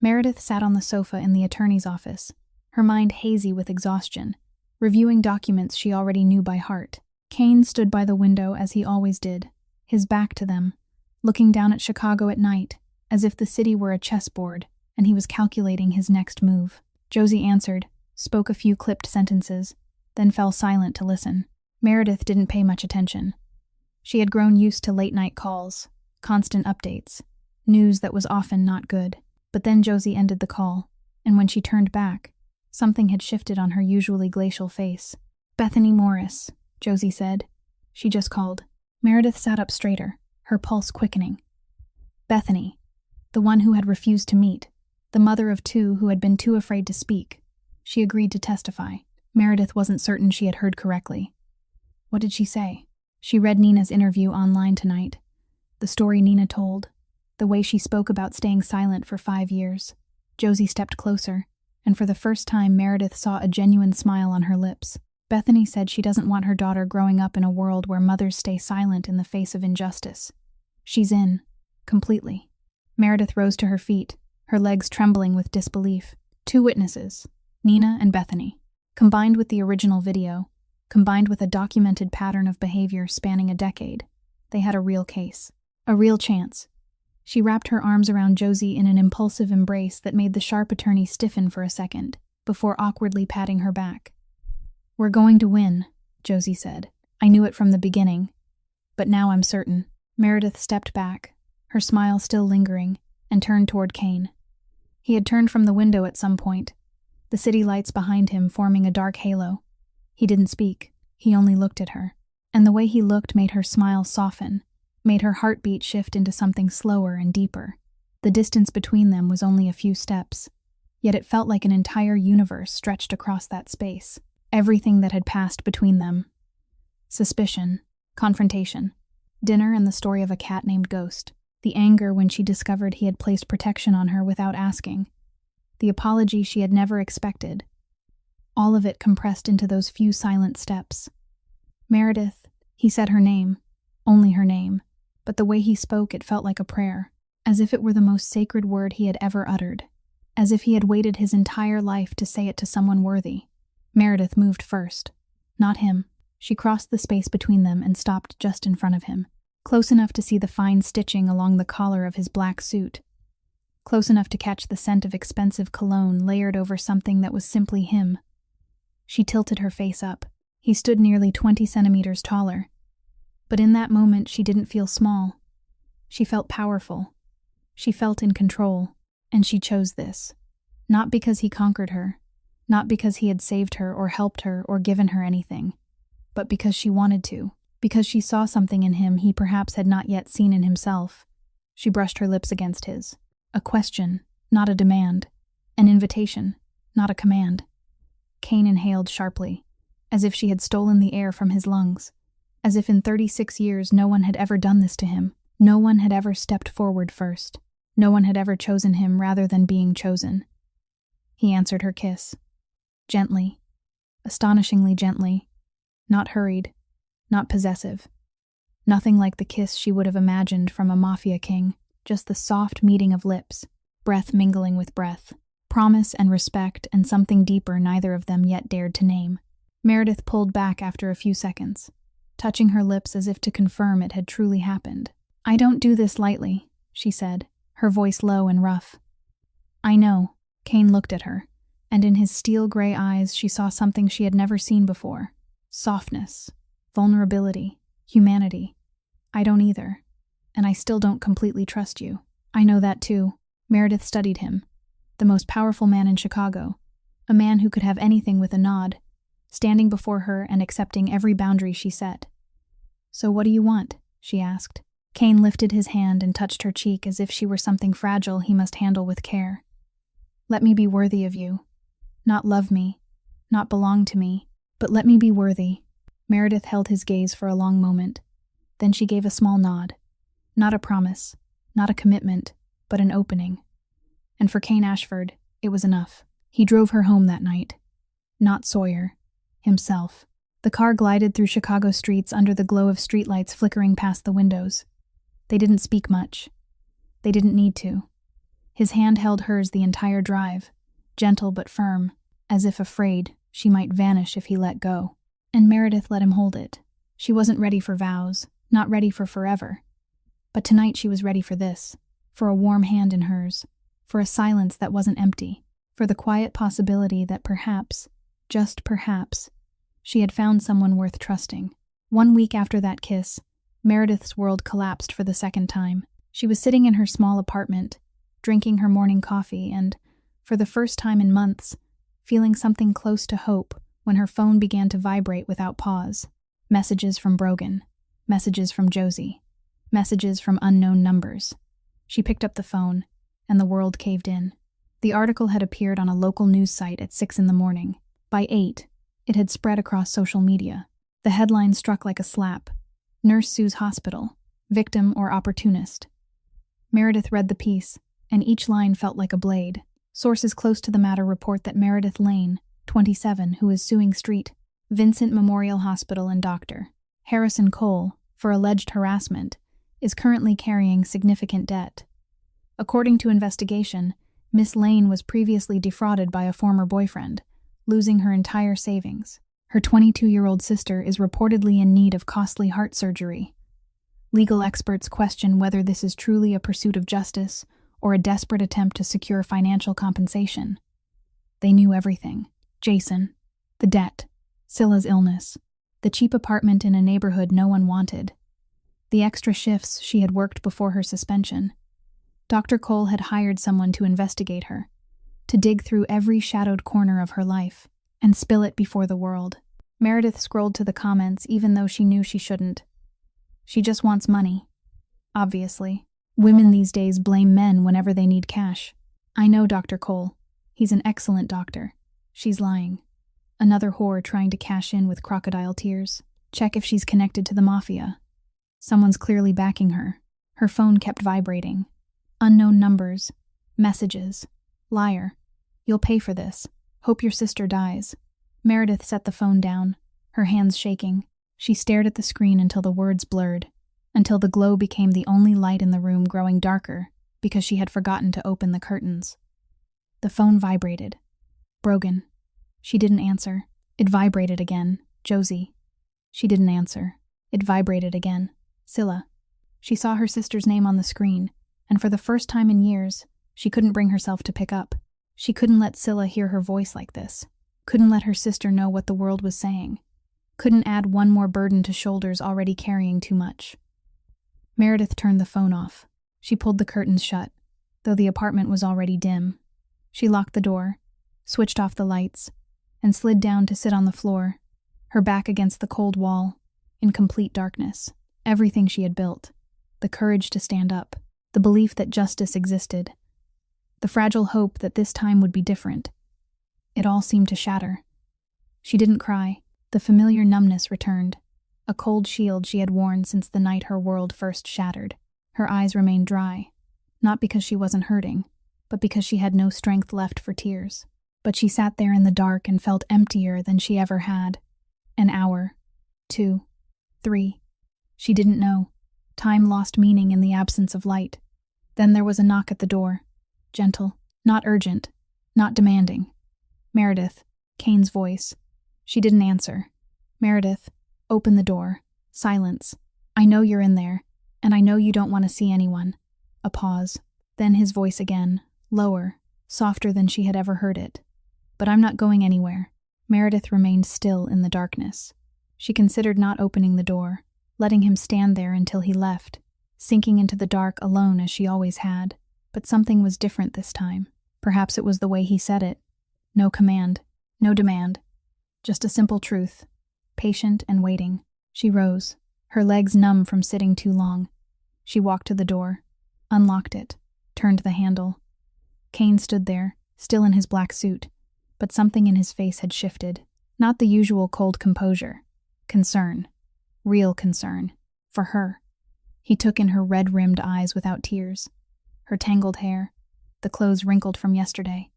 Meredith sat on the sofa in the attorney's office, her mind hazy with exhaustion, reviewing documents she already knew by heart. Cain stood by the window as he always did, his back to them, looking down at Chicago at night, as if the city were a chessboard, and he was calculating his next move. Josie answered, spoke a few clipped sentences, then fell silent to listen. Meredith didn't pay much attention. She had grown used to late-night calls, constant updates, news that was often not good. But then Josie ended the call, and when she turned back, something had shifted on her usually glacial face. Bethany Morris, Josie said. She just called. Meredith sat up straighter, her pulse quickening. Bethany, the one who had refused to meet, the mother of 2 who had been too afraid to speak. She agreed to testify. Meredith wasn't certain she had heard correctly. What did she say? She read Nina's interview online tonight. The story Nina told. The way she spoke about staying silent for 5 years. Josie stepped closer, and for the first time Meredith saw a genuine smile on her lips. Bethany said she doesn't want her daughter growing up in a world where mothers stay silent in the face of injustice. She's in. Completely. Meredith rose to her feet, her legs trembling with disbelief. 2 witnesses, Nina and Bethany. Combined with the original video, combined with a documented pattern of behavior spanning a decade, they had a real case. A real chance. She wrapped her arms around Josie in an impulsive embrace that made the sharp attorney stiffen for a second, before awkwardly patting her back. "We're going to win," Josie said. "I knew it from the beginning. But now I'm certain." Meredith stepped back, her smile still lingering, and turned toward Cain. He had turned from the window at some point, the city lights behind him forming a dark halo. He didn't speak, he only looked at her. And the way he looked made her smile soften, made her heartbeat shift into something slower and deeper. The distance between them was only a few steps, yet it felt like an entire universe stretched across that space. Everything that had passed between them. Suspicion, confrontation, dinner and the story of a cat named Ghost. The anger when she discovered he had placed protection on her without asking. The apology she had never expected. All of it compressed into those few silent steps. Meredith, he said her name, only her name, but the way he spoke it felt like a prayer, as if it were the most sacred word he had ever uttered, as if he had waited his entire life to say it to someone worthy. Meredith moved first, not him. She crossed the space between them and stopped just in front of him, close enough to see the fine stitching along the collar of his black suit, close enough to catch the scent of expensive cologne layered over something that was simply him. She tilted her face up. He stood nearly 20 centimeters taller. But in that moment she didn't feel small. She felt powerful. She felt in control, and she chose this. Not because he conquered her, not because he had saved her or helped her or given her anything, but because she wanted to, because she saw something in him he perhaps had not yet seen in himself. She brushed her lips against his. A question, not a demand. An invitation, not a command. Cain inhaled sharply, as if she had stolen the air from his lungs, as if in 36 years no one had ever done this to him. No one had ever stepped forward first. No one had ever chosen him rather than being chosen. He answered her kiss. Gently, astonishingly gently, not hurried, not possessive. Nothing like the kiss she would have imagined from a Mafia king, just the soft meeting of lips, breath mingling with breath, promise and respect and something deeper neither of them yet dared to name. Meredith pulled back after a few seconds, touching her lips as if to confirm it had truly happened. "I don't do this lightly," she said, her voice low and rough. "I know." Cain looked at her, and in his steel-gray eyes she saw something she had never seen before. Softness, vulnerability, humanity. "I don't either. And I still don't completely trust you." "I know that too." Meredith studied him. The most powerful man in Chicago. A man who could have anything with a nod, standing before her and accepting every boundary she set. "So what do you want?" she asked. Cain lifted his hand and touched her cheek as if she were something fragile he must handle with care. "Let me be worthy of you. Not love me, not belong to me, but let me be worthy." Meredith held his gaze for a long moment. Then she gave a small nod. Not a promise, not a commitment, but an opening. And for Cain Ashford, it was enough. He drove her home that night. Not Sawyer. Himself. The car glided through Chicago streets under the glow of streetlights flickering past the windows. They didn't speak much. They didn't need to. His hand held hers the entire drive, gentle but firm, as if afraid she might vanish if he let go. And Meredith let him hold it. She wasn't ready for vows, not ready for forever. But tonight she was ready for this, for a warm hand in hers, for a silence that wasn't empty, for the quiet possibility that perhaps, just perhaps, she had found someone worth trusting. 1 week after that kiss, Meredith's world collapsed for the second time. She was sitting in her small apartment, drinking her morning coffee and, for the first time in months, feeling something close to hope when her phone began to vibrate without pause. Messages from Brogan. Messages from Josie. Messages from unknown numbers. She picked up the phone, and the world caved in. The article had appeared on a local news site at 6 in the morning. By 8, it had spread across social media. The headline struck like a slap. Nurse sues hospital. Victim or opportunist. Meredith read the piece, and each line felt like a blade. Sources close to the matter report that Meredith Lane, 27, who is suing Street, Vincent Memorial Hospital and Dr. Harrison Cole, for alleged harassment, is currently carrying significant debt. According to investigation, Miss Lane was previously defrauded by a former boyfriend, losing her entire savings. Her 22-year-old sister is reportedly in need of costly heart surgery. Legal experts question whether this is truly a pursuit of justice or a desperate attempt to secure financial compensation. They knew everything. Jason, the debt, Scylla's illness, the cheap apartment in a neighborhood no one wanted, the extra shifts she had worked before her suspension. Dr. Cole had hired someone to investigate her, to dig through every shadowed corner of her life and spill it before the world. Meredith scrolled to the comments even though she knew she shouldn't. She just wants money. Obviously. Women these days blame men whenever they need cash. I know Dr. Cole. He's an excellent doctor. She's lying. Another whore trying to cash in with crocodile tears. Check if she's connected to the Mafia. Someone's clearly backing her. Her phone kept vibrating. Unknown numbers. Messages. Liar. You'll pay for this. Hope your sister dies. Meredith set the phone down, her hands shaking. She stared at the screen until the words blurred, until the glow became the only light in the room, growing darker because she had forgotten to open the curtains. The phone vibrated. Brogan. She didn't answer. It vibrated again. Josie. She didn't answer. It vibrated again. Scylla. She saw her sister's name on the screen, and for the first time in years, she couldn't bring herself to pick up. She couldn't let Scylla hear her voice like this. Couldn't let her sister know what the world was saying. Couldn't add one more burden to shoulders already carrying too much. Meredith turned the phone off. She pulled the curtains shut, though the apartment was already dim. She locked the door, switched off the lights, and slid down to sit on the floor, her back against the cold wall, in complete darkness. Everything she had built, the courage to stand up, the belief that justice existed, the fragile hope that this time would be different. It all seemed to shatter. She didn't cry. The familiar numbness returned, a cold shield she had worn since the night her world first shattered. Her eyes remained dry, not because she wasn't hurting, but because she had no strength left for tears. But she sat there in the dark and felt emptier than she ever had. An hour, 2, 3. She didn't know. Time lost meaning in the absence of light. Then there was a knock at the door. Gentle, not urgent, not demanding. Meredith, Cain's voice. She didn't answer. Meredith, open the door. Silence. I know you're in there, and I know you don't want to see anyone. A pause. Then his voice again, lower, softer than she had ever heard it. But I'm not going anywhere. Meredith remained still in the darkness. She considered not opening the door, letting him stand there until he left, sinking into the dark alone as she always had. But something was different this time. Perhaps it was the way he said it. No command, no demand. Just a simple truth, patient and waiting. She rose, her legs numb from sitting too long. She walked to the door, unlocked it, turned the handle. Cain stood there, still in his black suit, but something in his face had shifted. Not the usual cold composure. Concern. Real concern. For her. He took in her red-rimmed eyes without tears. Her tangled hair, the clothes wrinkled from yesterday.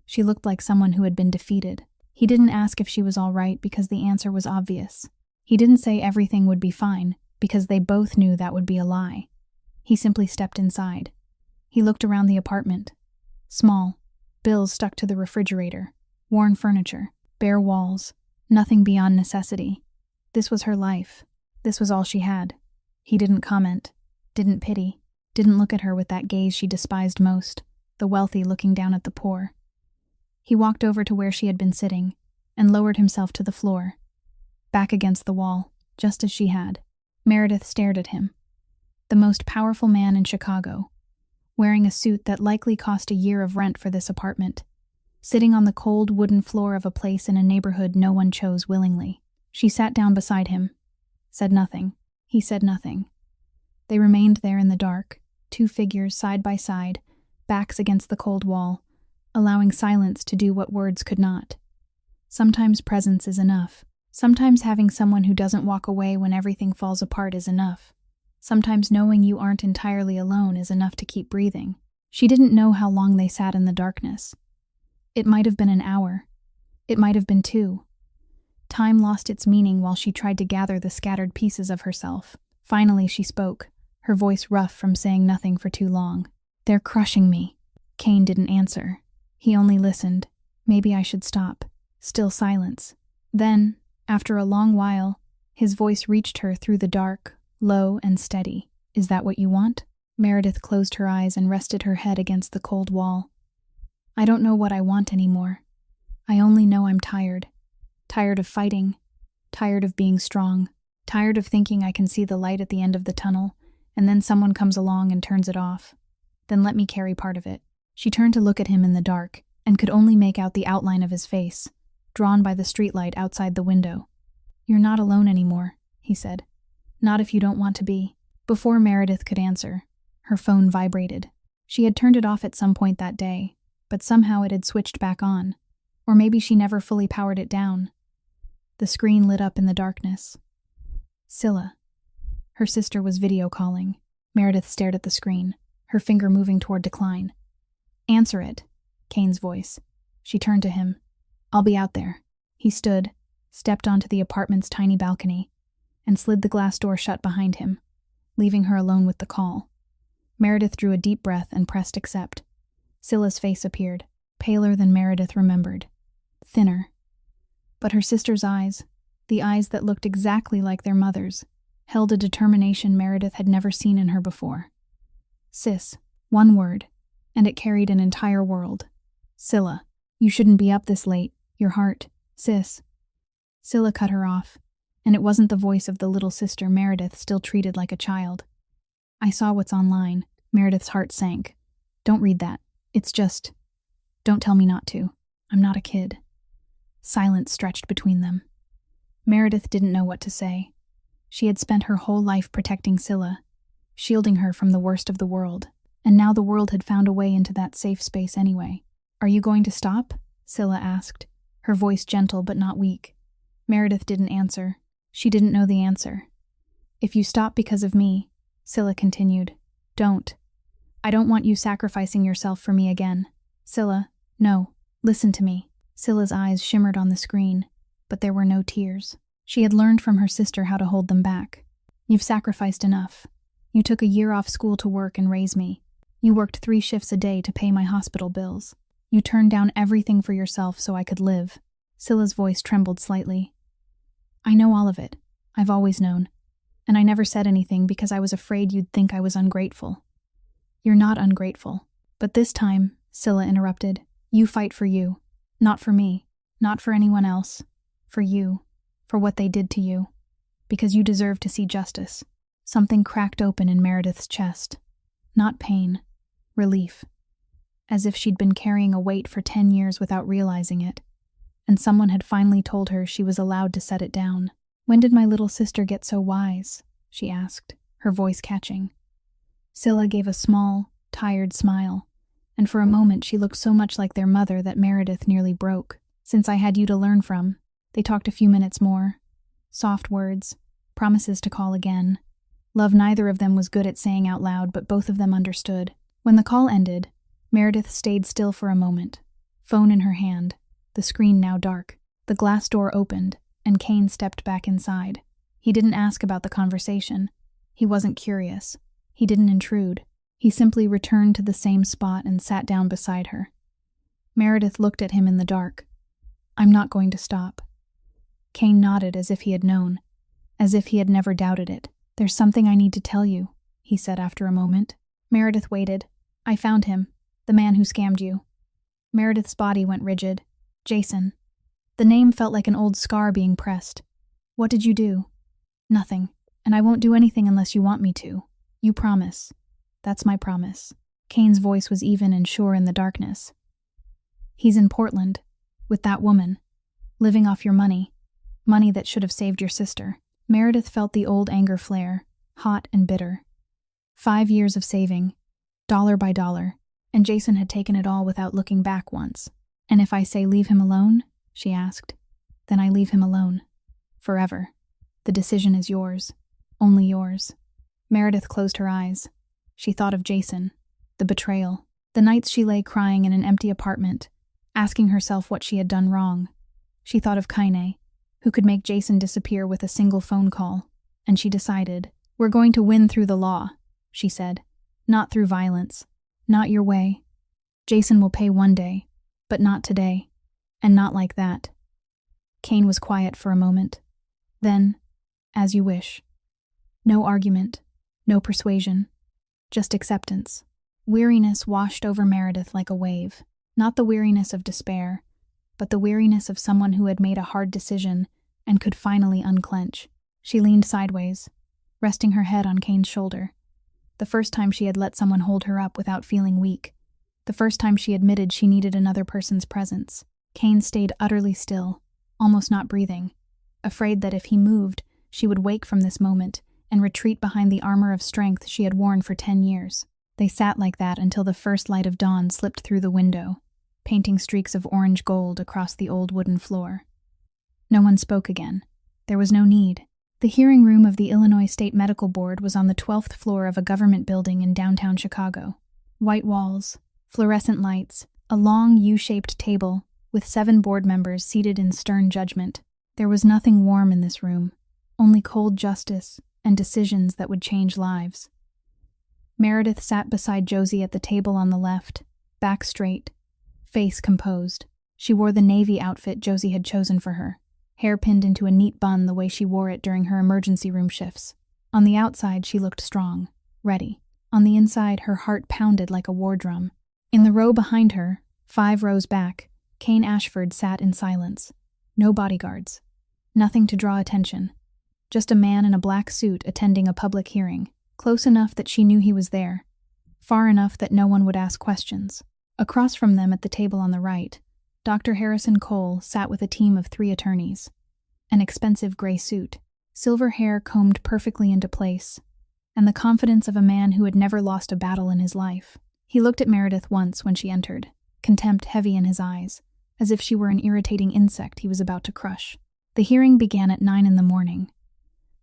She looked like someone who had been defeated. He didn't ask if she was all right because the answer was obvious. He didn't say everything would be fine because they both knew that would be a lie. He simply stepped inside. He looked around the apartment. Small, bills stuck to the refrigerator, worn furniture, bare walls, nothing beyond necessity. This was her life. This was all she had. He didn't comment, didn't pity, didn't look at her with that gaze she despised most, the wealthy looking down at the poor. He walked over to where she had been sitting and lowered himself to the floor, back against the wall, just as she had. Meredith stared at him. The most powerful man in Chicago, wearing a suit that likely cost a year of rent for this apartment, sitting on the cold wooden floor of a place in a neighborhood no one chose willingly. She sat down beside him, said nothing. He said nothing. They remained there in the dark, two figures side by side, backs against the cold wall, allowing silence to do what words could not. Sometimes presence is enough. Sometimes having someone who doesn't walk away when everything falls apart is enough. Sometimes knowing you aren't entirely alone is enough to keep breathing. She didn't know how long they sat in the darkness. It might have been an hour. It might have been 2. Time lost its meaning while she tried to gather the scattered pieces of herself. Finally she spoke, her voice rough from saying nothing for too long. "They're crushing me." Cain didn't answer. He only listened. Maybe I should stop. Still silence. Then, after a long while, his voice reached her through the dark, low and steady. "Is that what you want?" Meredith closed her eyes and rested her head against the cold wall. "I don't know what I want anymore. I only know I'm tired. Tired of fighting. Tired of being strong. Tired of thinking I can see the light at the end of the tunnel, and then someone comes along and turns it off. Then let me carry part of it." She turned to look at him in the dark, and could only make out the outline of his face, drawn by the streetlight outside the window. "You're not alone anymore," he said. "Not if you don't want to be." Before Meredith could answer, her phone vibrated. She had turned it off at some point that day, but somehow it had switched back on. Or maybe she never fully powered it down. The screen lit up in the darkness. Scylla. Her sister was video calling. Meredith stared at the screen, her finger moving toward decline. "Answer it," Cain's voice. She turned to him. "I'll be out there." He stood, stepped onto the apartment's tiny balcony, and slid the glass door shut behind him, leaving her alone with the call. Meredith drew a deep breath and pressed accept. Scylla's face appeared, paler than Meredith remembered. Thinner. But her sister's eyes, the eyes that looked exactly like their mother's, held a determination Meredith had never seen in her before. "Sis," one word, and it carried an entire world. "Scylla, you shouldn't be up this late. Your heart, sis." Scylla cut her off, and it wasn't the voice of the little sister Meredith still treated like a child. "I saw what's online." Meredith's heart sank. "Don't read that. It's just... Don't tell me not to. I'm not a kid." Silence stretched between them. Meredith didn't know what to say. She had spent her whole life protecting Scylla, shielding her from the worst of the world, and now the world had found a way into that safe space anyway. "Are you going to stop?" Scylla asked, her voice gentle but not weak. Meredith didn't answer. She didn't know the answer. "If you stop because of me," Scylla continued, "don't. I don't want you sacrificing yourself for me again. Scylla, no, listen to me." Scylla's eyes shimmered on the screen, but there were no tears. She had learned from her sister how to hold them back. "You've sacrificed enough. You took a year off school to work and raise me. You worked 3 shifts a day to pay my hospital bills. You turned down everything for yourself so I could live." Scylla's voice trembled slightly. "I know all of it. I've always known. And I never said anything because I was afraid you'd think I was ungrateful." "You're not ungrateful. But this time," Scylla interrupted, "you fight for you. Not for me. Not for anyone else. For you. For what they did to you. Because you deserve to see justice." Something cracked open in Meredith's chest. Not pain. Relief. As if she'd been carrying a weight for 10 years without realizing it, and someone had finally told her she was allowed to set it down. "When did my little sister get so wise?" she asked, her voice catching. Scylla gave a small, tired smile, and for a moment she looked so much like their mother that Meredith nearly broke. "Since I had you to learn from." They talked a few minutes more. Soft words, promises to call again. Love neither of them was good at saying out loud, but both of them understood. When the call ended, Meredith stayed still for a moment, phone in her hand, the screen now dark. The glass door opened, and Cain stepped back inside. He didn't ask about the conversation. He wasn't curious. He didn't intrude. He simply returned to the same spot and sat down beside her. Meredith looked at him in the dark. "I'm not going to stop." Cain nodded as if he had known, as if he had never doubted it. "There's something I need to tell you," he said after a moment. Meredith waited. "I found him, the man who scammed you." Meredith's body went rigid. "Jason." The name felt like an old scar being pressed. "What did you do?" "Nothing, and I won't do anything unless you want me to. You promise." "That's my promise." Cain's voice was even and sure in the darkness. "He's in Portland, with that woman, living off your money that should have saved your sister." Meredith felt the old anger flare, hot and bitter. 5 years of saving, dollar by dollar, and Jason had taken it all without looking back once. "And if I say leave him alone?" she asked. "Then I leave him alone. Forever. The decision is yours. Only yours." Meredith closed her eyes. She thought of Jason, the betrayal, the nights she lay crying in an empty apartment, asking herself what she had done wrong. She thought of Cain, who could make Jason disappear with a single phone call, and she decided, "We're going to win through the law. she said. Not through violence. Not your way. Jason will pay one day, but not today. And not like that. Cain was quiet for a moment. Then, as you wish. No argument, no persuasion, just acceptance. Weariness washed over Meredith like a wave. Not the weariness of despair, but the weariness of someone who had made a hard decision and could finally unclench. She leaned sideways, resting her head on Cain's shoulder. The first time she had let someone hold her up without feeling weak. The first time she admitted she needed another person's presence. Cain stayed utterly still, almost not breathing, afraid that if he moved, she would wake from this moment and retreat behind the armor of strength she had worn for 10 years. They sat like that until the first light of dawn slipped through the window, painting streaks of orange gold across the old wooden floor. No one spoke again. There was no need. The hearing room of the Illinois State Medical Board was on the 12th floor of a government building in downtown Chicago. White walls, fluorescent lights, a long U-shaped table with 7 board members seated in stern judgment. There was nothing warm in this room, only cold justice and decisions that would change lives. Meredith sat beside Josie at the table on the left, back straight, face composed. She wore the navy outfit Josie had chosen for her, hair pinned into a neat bun the way she wore it during her emergency room shifts. On the outside, she looked strong, ready. On the inside, her heart pounded like a war drum. In the row behind her, 5 rows back, Cain Ashford sat in silence. No bodyguards. Nothing to draw attention. Just a man in a black suit attending a public hearing, close enough that she knew he was there, far enough that no one would ask questions. Across from them at the table on the right, Dr. Harrison Cole sat with a team of 3 attorneys. An expensive gray suit, silver hair combed perfectly into place, and the confidence of a man who had never lost a battle in his life. He looked at Meredith once when she entered, contempt heavy in his eyes, as if she were an irritating insect he was about to crush. The hearing began at 9 in the morning.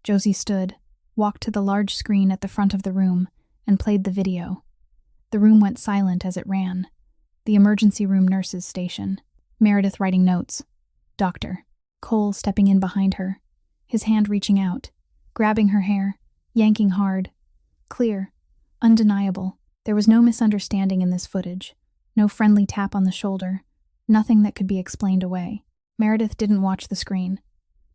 Josie stood, walked to the large screen at the front of the room, and played the video. The room went silent as it ran. The emergency room nurse's station. Meredith writing notes. Doctor. Cole stepping in behind her, his hand reaching out, grabbing her hair, yanking hard. Clear. Undeniable. There was no misunderstanding in this footage. No friendly tap on the shoulder. Nothing that could be explained away. Meredith didn't watch the screen.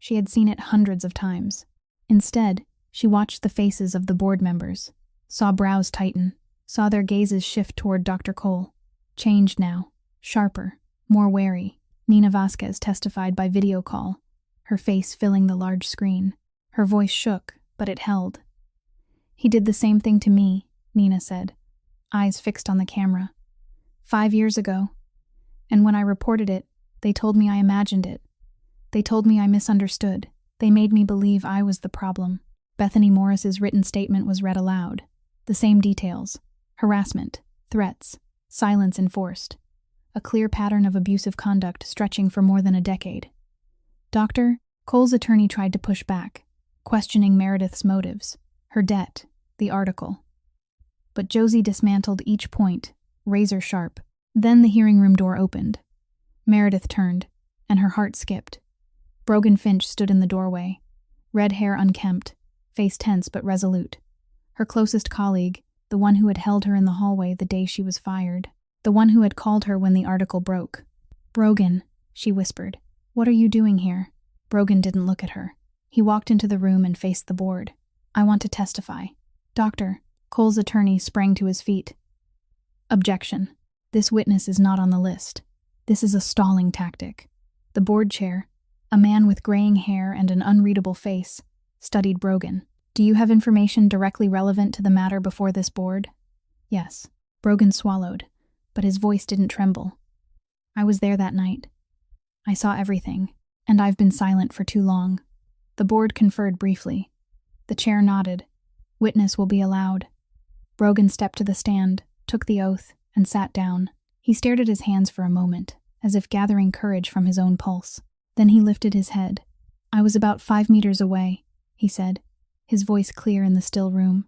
She had seen it hundreds of times. Instead, she watched the faces of the board members, saw brows tighten, saw their gazes shift toward Dr. Cole. Changed now, sharper, more wary. Nina Vasquez testified by video call, her face filling the large screen. Her voice shook, but it held. He did the same thing to me, Nina said, eyes fixed on the camera. 5 years ago. And when I reported it, they told me I imagined it. They told me I misunderstood. They made me believe I was the problem. Bethany Morris's written statement was read aloud. The same details. Harassment, threats, silence enforced. A clear pattern of abusive conduct stretching for more than a decade. Doctor, Cole's attorney tried to push back, questioning Meredith's motives, her debt, the article. But Josie dismantled each point, razor sharp. Then the hearing room door opened. Meredith turned, and her heart skipped. Brogan Finch stood in the doorway, red hair unkempt, face tense but resolute. Her closest colleague, the one who had held her in the hallway the day she was fired, the one who had called her when the article broke. Brogan, she whispered, what are you doing here? Brogan didn't look at her. He walked into the room and faced the board. I want to testify. Doctor, Cole's attorney sprang to his feet. Objection. This witness is not on the list. This is a stalling tactic. The board chair, a man with graying hair and an unreadable face, studied Brogan. Do you have information directly relevant to the matter before this board? Yes. Brogan swallowed, but his voice didn't tremble. I was there that night. I saw everything, and I've been silent for too long. The board conferred briefly. The chair nodded. Witness will be allowed. Brogan stepped to the stand, took the oath, and sat down. He stared at his hands for a moment, as if gathering courage from his own pulse. Then he lifted his head. I was about 5 meters away, he said, his voice clear in the still room.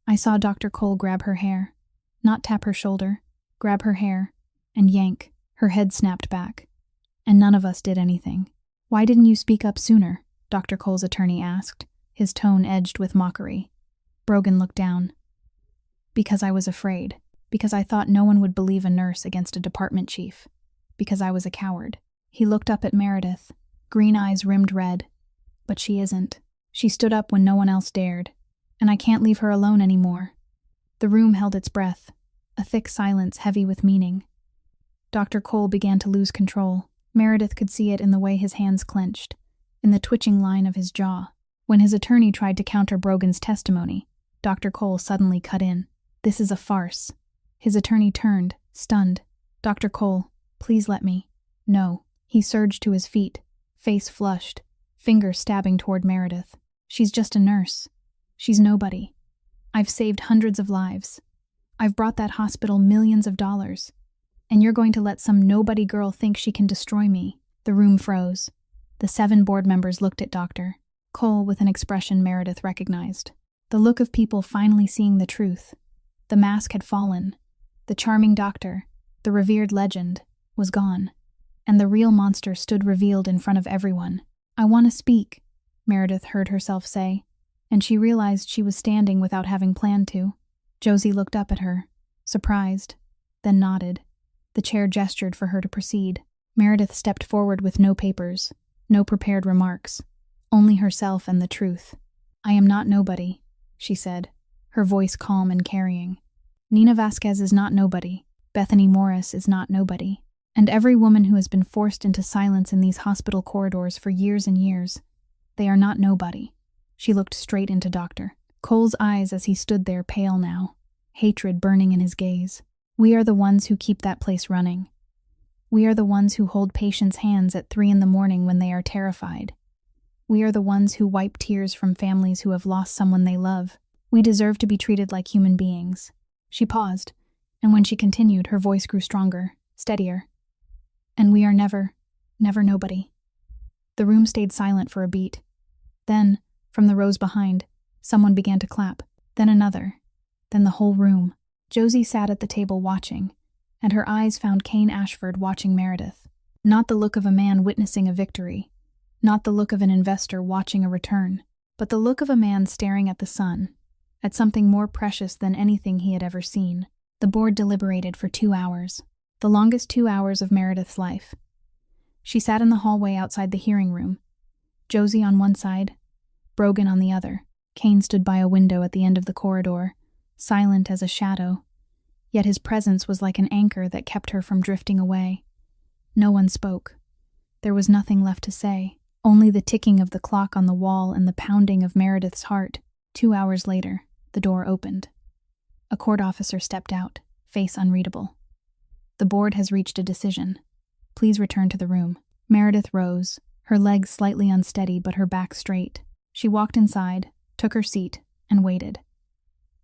I saw Dr. Cole grab her hair, not tap her shoulder, grab her hair, and yank. Her head snapped back. And none of us did anything. Why didn't you speak up sooner? Dr. Cole's attorney asked, his tone edged with mockery. Brogan looked down. Because I was afraid. Because I thought no one would believe a nurse against a department chief. Because I was a coward. He looked up at Meredith, green eyes rimmed red. But she isn't. She stood up when no one else dared. And I can't leave her alone anymore. The room held its breath, a thick silence heavy with meaning. Dr. Cole began to lose control. Meredith could see it in the way his hands clenched, in the twitching line of his jaw. When his attorney tried to counter Brogan's testimony, Dr. Cole suddenly cut in. This is a farce. His attorney turned, stunned. Dr. Cole, please let me. No. He surged to his feet, face flushed, finger stabbing toward Meredith. She's just a nurse. She's nobody. I've saved hundreds of lives. I've brought that hospital millions of dollars. And you're going to let some nobody girl think she can destroy me. The room froze. The 7 board members looked at Dr. Cole with an expression Meredith recognized. The look of people finally seeing the truth. The mask had fallen. The charming doctor, the revered legend, was gone. And the real monster stood revealed in front of everyone. I want to speak, Meredith heard herself say, and she realized she was standing without having planned to. Josie looked up at her, surprised, then nodded. The chair gestured for her to proceed. Meredith stepped forward with no papers, no prepared remarks, only herself and the truth. I am not nobody, she said, her voice calm and carrying. Nina Vasquez is not nobody. Bethany Morris is not nobody. And every woman who has been forced into silence in these hospital corridors for years and years, they are not nobody. She looked straight into Dr. Cole's eyes as he stood there pale now, hatred burning in his gaze. We are the ones who keep that place running. We are the ones who hold patients' hands at 3 a.m. when they are terrified. We are the ones who wipe tears from families who have lost someone they love. We deserve to be treated like human beings. She paused, and when she continued, her voice grew stronger, steadier. And we are never nobody. The room stayed silent for a beat. Then, from the rows behind, someone began to clap, then another, then the whole room. Josie sat at the table watching, and her eyes found Cain Ashford watching Meredith. Not the look of a man witnessing a victory, not the look of an investor watching a return, but the look of a man staring at the sun, at something more precious than anything he had ever seen. The board deliberated for 2 hours, the longest 2 hours of Meredith's life. She sat in the hallway outside the hearing room, Josie on one side, Brogan on the other. Cain stood by a window at the end of the corridor, silent as a shadow, yet his presence was like an anchor that kept her from drifting away. No one spoke. There was nothing left to say, only the ticking of the clock on the wall and the pounding of Meredith's heart. 2 hours later, the door opened. A court officer stepped out, face unreadable. The board has reached a decision. Please return to the room. Meredith rose, her legs slightly unsteady but her back straight. She walked inside, took her seat, and waited.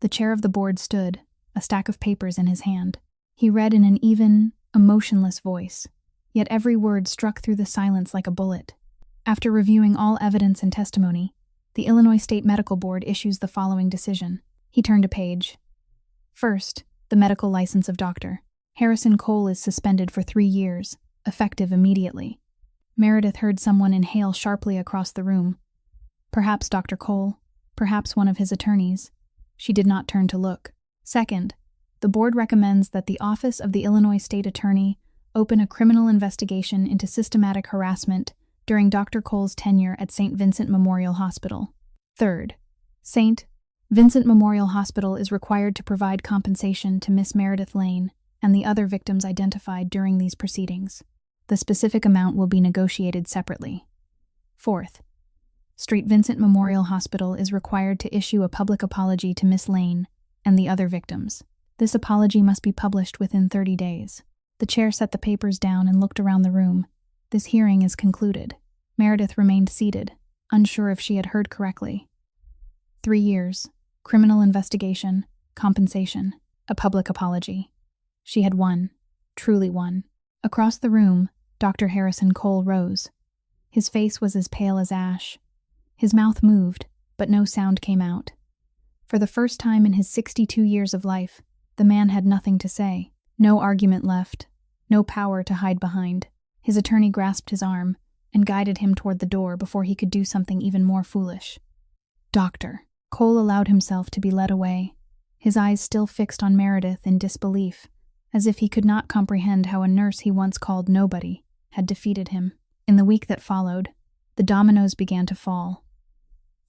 The chair of the board stood, a stack of papers in his hand. He read in an even, emotionless voice, yet every word struck through the silence like a bullet. After reviewing all evidence and testimony, the Illinois State Medical Board issues the following decision. He turned a page. First, the medical license of Dr. Harrison Cole is suspended for 3 years, effective immediately. Meredith heard someone inhale sharply across the room. Perhaps Dr. Cole, perhaps one of his attorneys. She did not turn to look. Second, the board recommends that the Office of the Illinois State Attorney open a criminal investigation into systematic harassment during Dr. Cole's tenure at St. Vincent Memorial Hospital. Third, St. Vincent Memorial Hospital is required to provide compensation to Miss Meredith Lane and the other victims identified during these proceedings. The specific amount will be negotiated separately. Fourth, St. Vincent Memorial Hospital is required to issue a public apology to Miss Lane and the other victims. This apology must be published within 30 days. The chair set the papers down and looked around the room. This hearing is concluded. Meredith remained seated, unsure if she had heard correctly. 3 years, criminal investigation, compensation, a public apology. She had won, truly won. Across the room, Dr. Harrison Cole rose. His face was as pale as ash. His mouth moved, but no sound came out. For the first time in his 62 years of life, the man had nothing to say. No argument left, no power to hide behind. His attorney grasped his arm and guided him toward the door before he could do something even more foolish. Doctor. Cole allowed himself to be led away, his eyes still fixed on Meredith in disbelief, as if he could not comprehend how a nurse he once called nobody had defeated him. In the week that followed, the dominoes began to fall.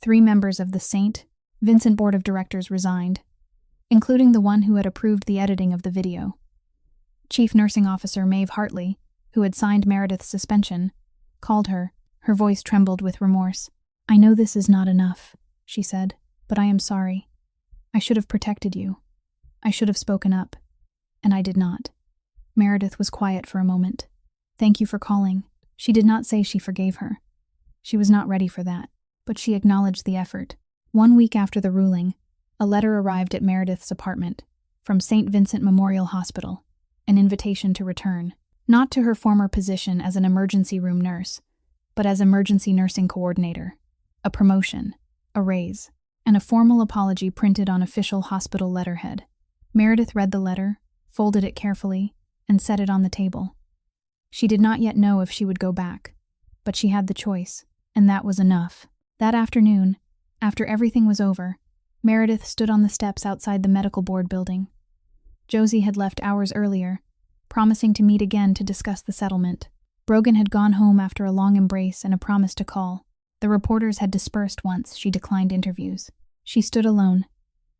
3 members of the St. Vincent Board of Directors resigned, including the one who had approved the editing of the video. Chief Nursing Officer Maeve Hartley, who had signed Meredith's suspension, called her. Her voice trembled with remorse. "I know this is not enough," she said, "but I am sorry. I should have protected you. I should have spoken up. And I did not." Meredith was quiet for a moment. "Thank you for calling." She did not say she forgave her. She was not ready for that, but she acknowledged the effort. 1 week after the ruling, a letter arrived at Meredith's apartment from St. Vincent Memorial Hospital, an invitation to return, not to her former position as an emergency room nurse, but as emergency nursing coordinator, a promotion, a raise, and a formal apology printed on official hospital letterhead. Meredith read the letter, folded it carefully, and set it on the table. She did not yet know if she would go back, but she had the choice, and that was enough. That afternoon, after everything was over, Meredith stood on the steps outside the medical board building. Josie had left hours earlier, promising to meet again to discuss the settlement. Brogan had gone home after a long embrace and a promise to call. The reporters had dispersed once she declined interviews. She stood alone,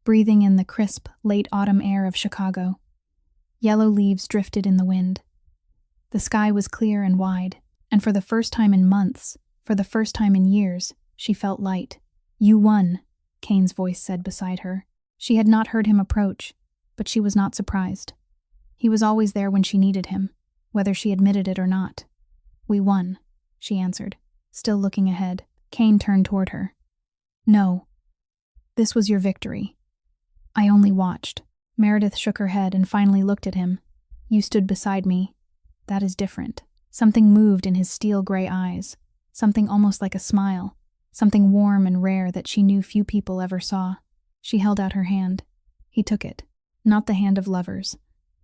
breathing in the crisp, late autumn air of Chicago. Yellow leaves drifted in the wind. The sky was clear and wide, and for the first time in months, for the first time in years, she felt light. "You won," Cain's voice said beside her. She had not heard him approach, but she was not surprised. He was always there when she needed him, whether she admitted it or not. "We won," she answered, still looking ahead. Cain turned toward her. "No. This was your victory. I only watched." Meredith shook her head and finally looked at him. "You stood beside me. That is different." Something moved in his steel-gray eyes, something almost like a smile, something warm and rare that she knew few people ever saw. She held out her hand. He took it. Not the hand of lovers,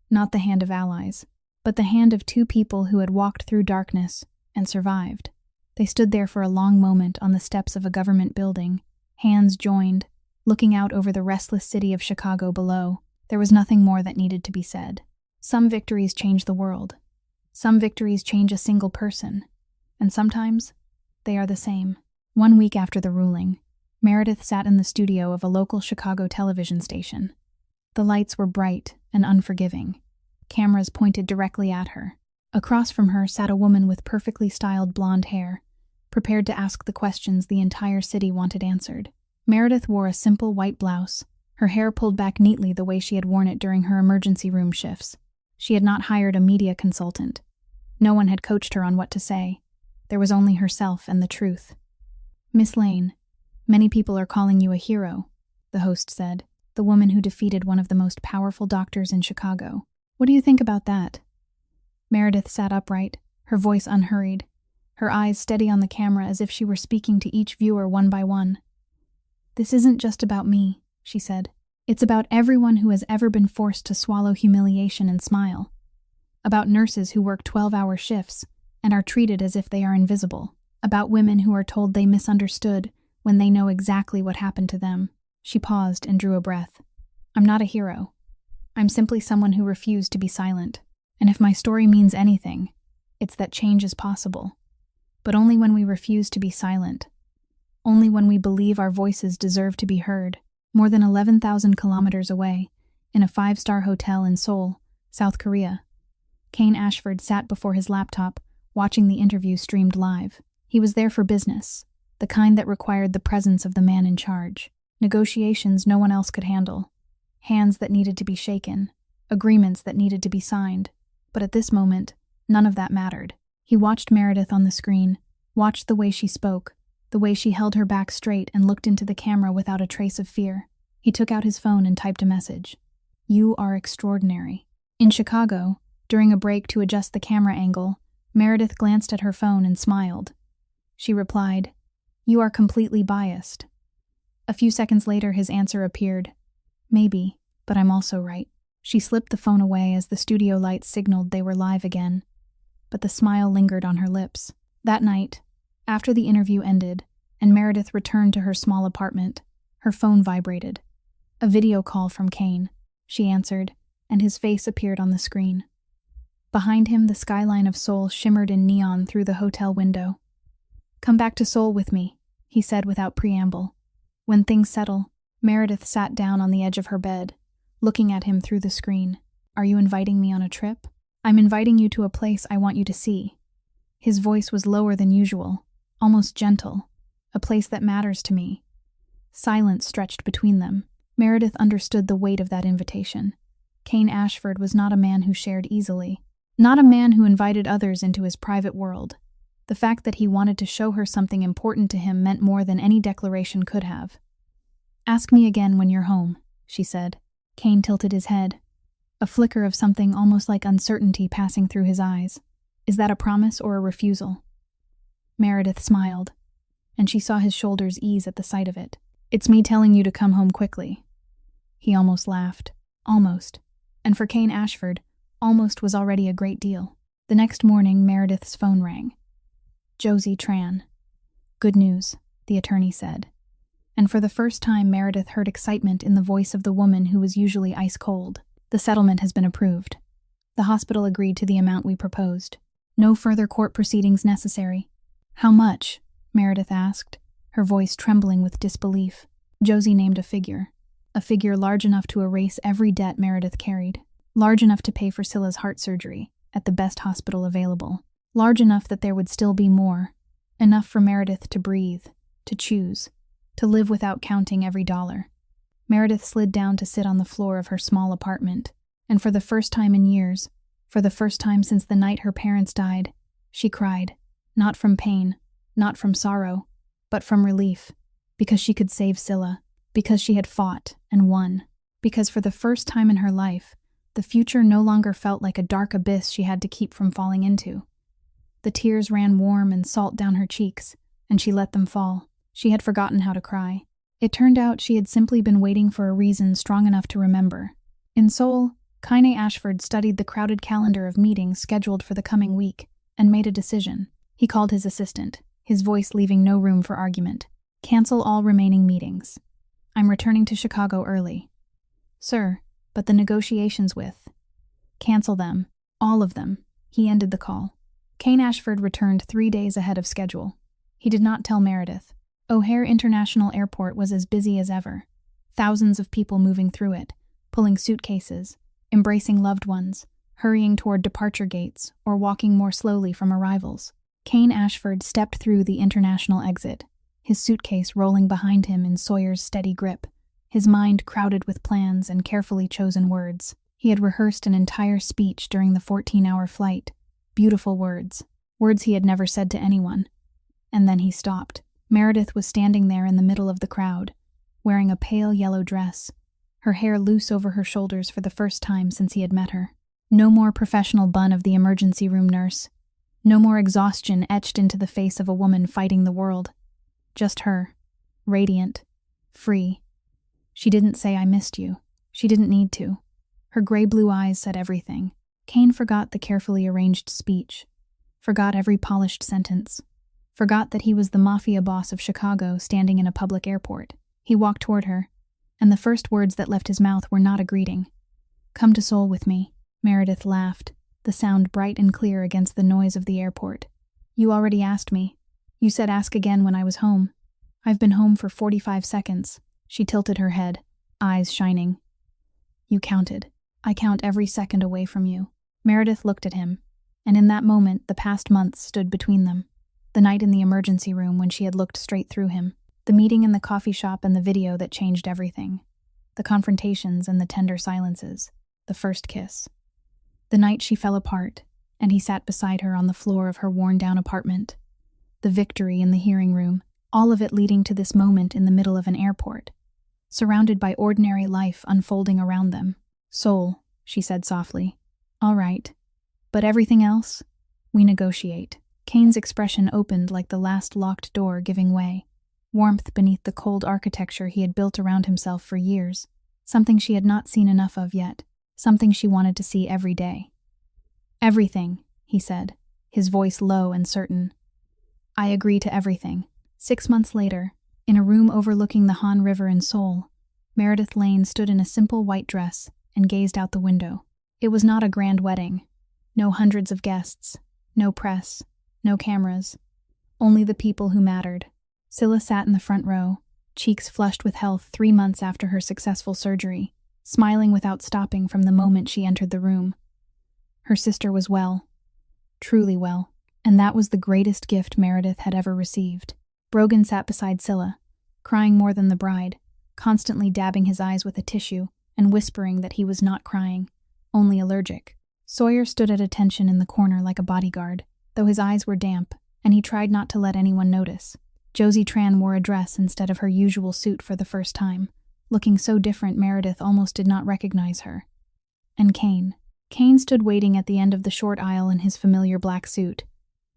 not the hand of allies, but the hand of 2 people who had walked through darkness and survived. They stood there for a long moment on the steps of a government building, hands joined, looking out over the restless city of Chicago below. There was nothing more that needed to be said. Some victories change the world. Some victories change a single person. And sometimes, they are the same. 1 week after the ruling, Meredith sat in the studio of a local Chicago television station. The lights were bright and unforgiving. Cameras pointed directly at her. Across from her sat a woman with perfectly styled blonde hair, prepared to ask the questions the entire city wanted answered. Meredith wore a simple white blouse, her hair pulled back neatly the way she had worn it during her emergency room shifts. She had not hired a media consultant. No one had coached her on what to say. There was only herself and the truth. "Miss Lane, many people are calling you a hero," the host said, "the woman who defeated one of the most powerful doctors in Chicago. What do you think about that?" Meredith sat upright, her voice unhurried, her eyes steady on the camera as if she were speaking to each viewer one by one. "This isn't just about me," she said. "It's about everyone who has ever been forced to swallow humiliation and smile. About nurses who work 12-hour shifts and are treated as if they are invisible. About women who are told they misunderstood when they know exactly what happened to them." She paused and drew a breath. "I'm not a hero. I'm simply someone who refused to be silent. And if my story means anything, it's that change is possible. But only when we refuse to be silent. Only when we believe our voices deserve to be heard." More than 11,000 kilometers away, in a 5-star hotel in Seoul, South Korea, Cain Ashford sat before his laptop, watching the interview streamed live. He was there for business, the kind that required the presence of the man in charge. Negotiations no one else could handle. Hands that needed to be shaken. Agreements that needed to be signed. But at this moment, none of that mattered. He watched Meredith on the screen, watched the way she spoke, the way she held her back straight and looked into the camera without a trace of fear. He took out his phone and typed a message. "You are extraordinary." In Chicago, during a break to adjust the camera angle, Meredith glanced at her phone and smiled. She replied, "You are completely biased." A few seconds later, his answer appeared. "Maybe, but I'm also right." She slipped the phone away as the studio lights signaled they were live again, but the smile lingered on her lips. That night, after the interview ended and Meredith returned to her small apartment, her phone vibrated. "A video call from Cain," she answered, and his face appeared on the screen. Behind him, the skyline of Seoul shimmered in neon through the hotel window. "Come back to Seoul with me," he said without preamble. When things settle, Meredith sat down on the edge of her bed, looking at him through the screen. "Are you inviting me on a trip?" "I'm inviting you to a place I want you to see." His voice was lower than usual, almost gentle. "A place that matters to me." Silence stretched between them. Meredith understood the weight of that invitation. Cain Ashford was not a man who shared easily, not a man who invited others into his private world. The fact that he wanted to show her something important to him meant more than any declaration could have. "Ask me again when you're home," she said. Cain tilted his head, a flicker of something almost like uncertainty passing through his eyes. "Is that a promise or a refusal?" Meredith smiled, and she saw his shoulders ease at the sight of it. "It's me telling you to come home quickly." He almost laughed. Almost. And for Cain Ashford, almost was already a great deal. The next morning, Meredith's phone rang. Josie Tran. "Good news," the attorney said. And for the first time, Meredith heard excitement in the voice of the woman who was usually ice-cold. "The settlement has been approved. The hospital agreed to the amount we proposed. No further court proceedings necessary." "How much?" Meredith asked, her voice trembling with disbelief. Josie named a figure large enough to erase every debt Meredith carried, large enough to pay for Scylla's heart surgery at the best hospital available, large enough that there would still be more, enough for Meredith to breathe, to choose, to live without counting every dollar. Meredith slid down to sit on the floor of her small apartment, and for the first time in years, for the first time since the night her parents died, she cried, not from pain, not from sorrow, but from relief, because she could save Scylla, because she had fought and won, because for the first time in her life, the future no longer felt like a dark abyss she had to keep from falling into. The tears ran warm and salt down her cheeks, and she let them fall. She had forgotten how to cry. It turned out she had simply been waiting for a reason strong enough to remember. In Seoul, Cain Ashford studied the crowded calendar of meetings scheduled for the coming week and made a decision. He called his assistant, his voice leaving no room for argument. "Cancel all remaining meetings. I'm returning to Chicago early." "Sir, but the negotiations with..." "Cancel them. All of them." He ended the call. Cain Ashford returned 3 days ahead of schedule. He did not tell Meredith. O'Hare International Airport was as busy as ever. Thousands of people moving through it, pulling suitcases, embracing loved ones, hurrying toward departure gates, or walking more slowly from arrivals. Cain Ashford stepped through the international exit, his suitcase rolling behind him in Sawyer's steady grip, his mind crowded with plans and carefully chosen words. He had rehearsed an entire speech during the 14-hour flight. Beautiful words, words he had never said to anyone. And then he stopped. Meredith was standing there in the middle of the crowd, wearing a pale yellow dress, her hair loose over her shoulders for the first time since he had met her. No more professional bun of the emergency room nurse. No more exhaustion etched into the face of a woman fighting the world. Just her, radiant, free. She didn't say, "I missed you." She didn't need to. Her gray-blue eyes said everything. Cain forgot the carefully arranged speech, forgot every polished sentence, forgot that he was the Mafia boss of Chicago standing in a public airport. He walked toward her, and the first words that left his mouth were not a greeting. "Come to Seoul with me." Meredith laughed, the sound bright and clear against the noise of the airport. "You already asked me. You said ask again when I was home. I've been home for 45 seconds. She tilted her head, eyes shining. "You counted. I count every second away from you." Meredith looked at him, and in that moment the past months stood between them. The night in the emergency room when she had looked straight through him. The meeting in the coffee shop and the video that changed everything. The confrontations and the tender silences. The first kiss. The night she fell apart, and he sat beside her on the floor of her worn-down apartment. The victory in the hearing room, all of it leading to this moment in the middle of an airport, surrounded by ordinary life unfolding around them. "Soul," she said softly. "All right. But everything else? We negotiate." Cain's expression opened like the last locked door giving way. Warmth beneath the cold architecture he had built around himself for years. Something she had not seen enough of yet. Something she wanted to see every day. "Everything," he said, his voice low and certain. "I agree to everything." 6 months later, in a room overlooking the Han River in Seoul, Meredith Lane stood in a simple white dress and gazed out the window. It was not a grand wedding. No hundreds of guests. No press. No cameras. Only the people who mattered. Scylla sat in the front row, cheeks flushed with health 3 months after her successful surgery, smiling without stopping from the moment she entered the room. Her sister was well. Truly well. And that was the greatest gift Meredith had ever received. Brogan sat beside Scylla, crying more than the bride, constantly dabbing his eyes with a tissue and whispering that he was not crying, only allergic. Sawyer stood at attention in the corner like a bodyguard, though his eyes were damp, and he tried not to let anyone notice. Josie Tran wore a dress instead of her usual suit for the first time, looking so different Meredith almost did not recognize her. And Cain. Cain stood waiting at the end of the short aisle in his familiar black suit,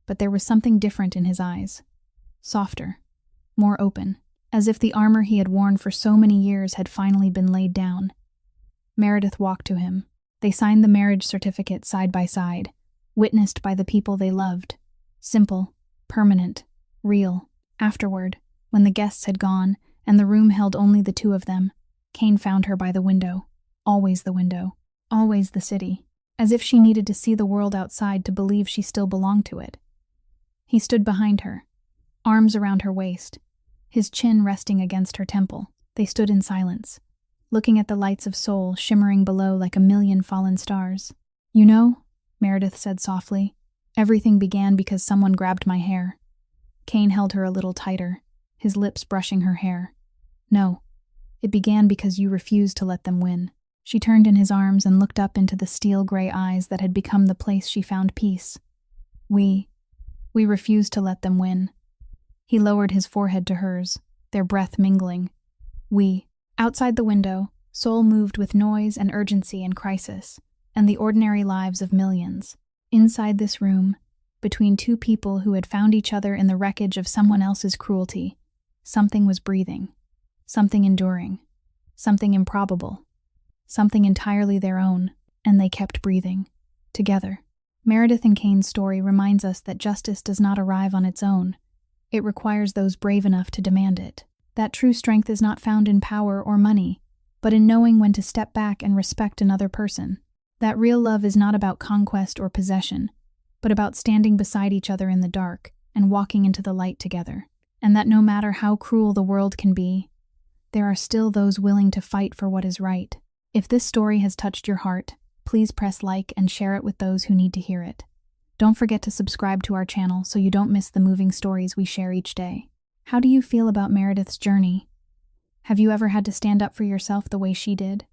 but there was something different in his eyes. Softer, more open, as if the armor he had worn for so many years had finally been laid down. Meredith walked to him. They signed the marriage certificate side by side, witnessed by the people they loved. Simple, permanent, real. Afterward, when the guests had gone and the room held only the two of them, Cain found her by the window. Always the window. Always the city. As if she needed to see the world outside to believe she still belonged to it. He stood behind her, arms around her waist, his chin resting against her temple. They stood in silence, looking at the lights of Seoul shimmering below like a million fallen stars. "You know," Meredith said softly, "everything began because someone grabbed my hair." Cain held her a little tighter, his lips brushing her hair. "No, it began because you refused to let them win." She turned in his arms and looked up into the steel-gray eyes that had become the place she found peace. We refused to let them win." He lowered his forehead to hers, their breath mingling. "We." Outside the window, Seoul moved with noise and urgency and crisis, and the ordinary lives of millions. Inside this room, between two people who had found each other in the wreckage of someone else's cruelty, something was breathing, something enduring, something improbable. Something entirely their own, and they kept breathing. Together. Meredith and Cain's story reminds us that justice does not arrive on its own. It requires those brave enough to demand it. That true strength is not found in power or money, but in knowing when to step back and respect another person. That real love is not about conquest or possession, but about standing beside each other in the dark and walking into the light together. And that no matter how cruel the world can be, there are still those willing to fight for what is right. If this story has touched your heart, please press like and share it with those who need to hear it. Don't forget to subscribe to our channel so you don't miss the moving stories we share each day. How do you feel about Meredith's journey? Have you ever had to stand up for yourself the way she did?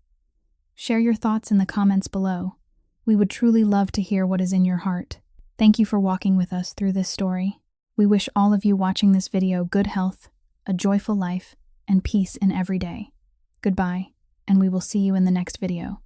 Share your thoughts in the comments below. We would truly love to hear what is in your heart. Thank you for walking with us through this story. We wish all of you watching this video good health, a joyful life, and peace in every day. Goodbye. And we will see you in the next video.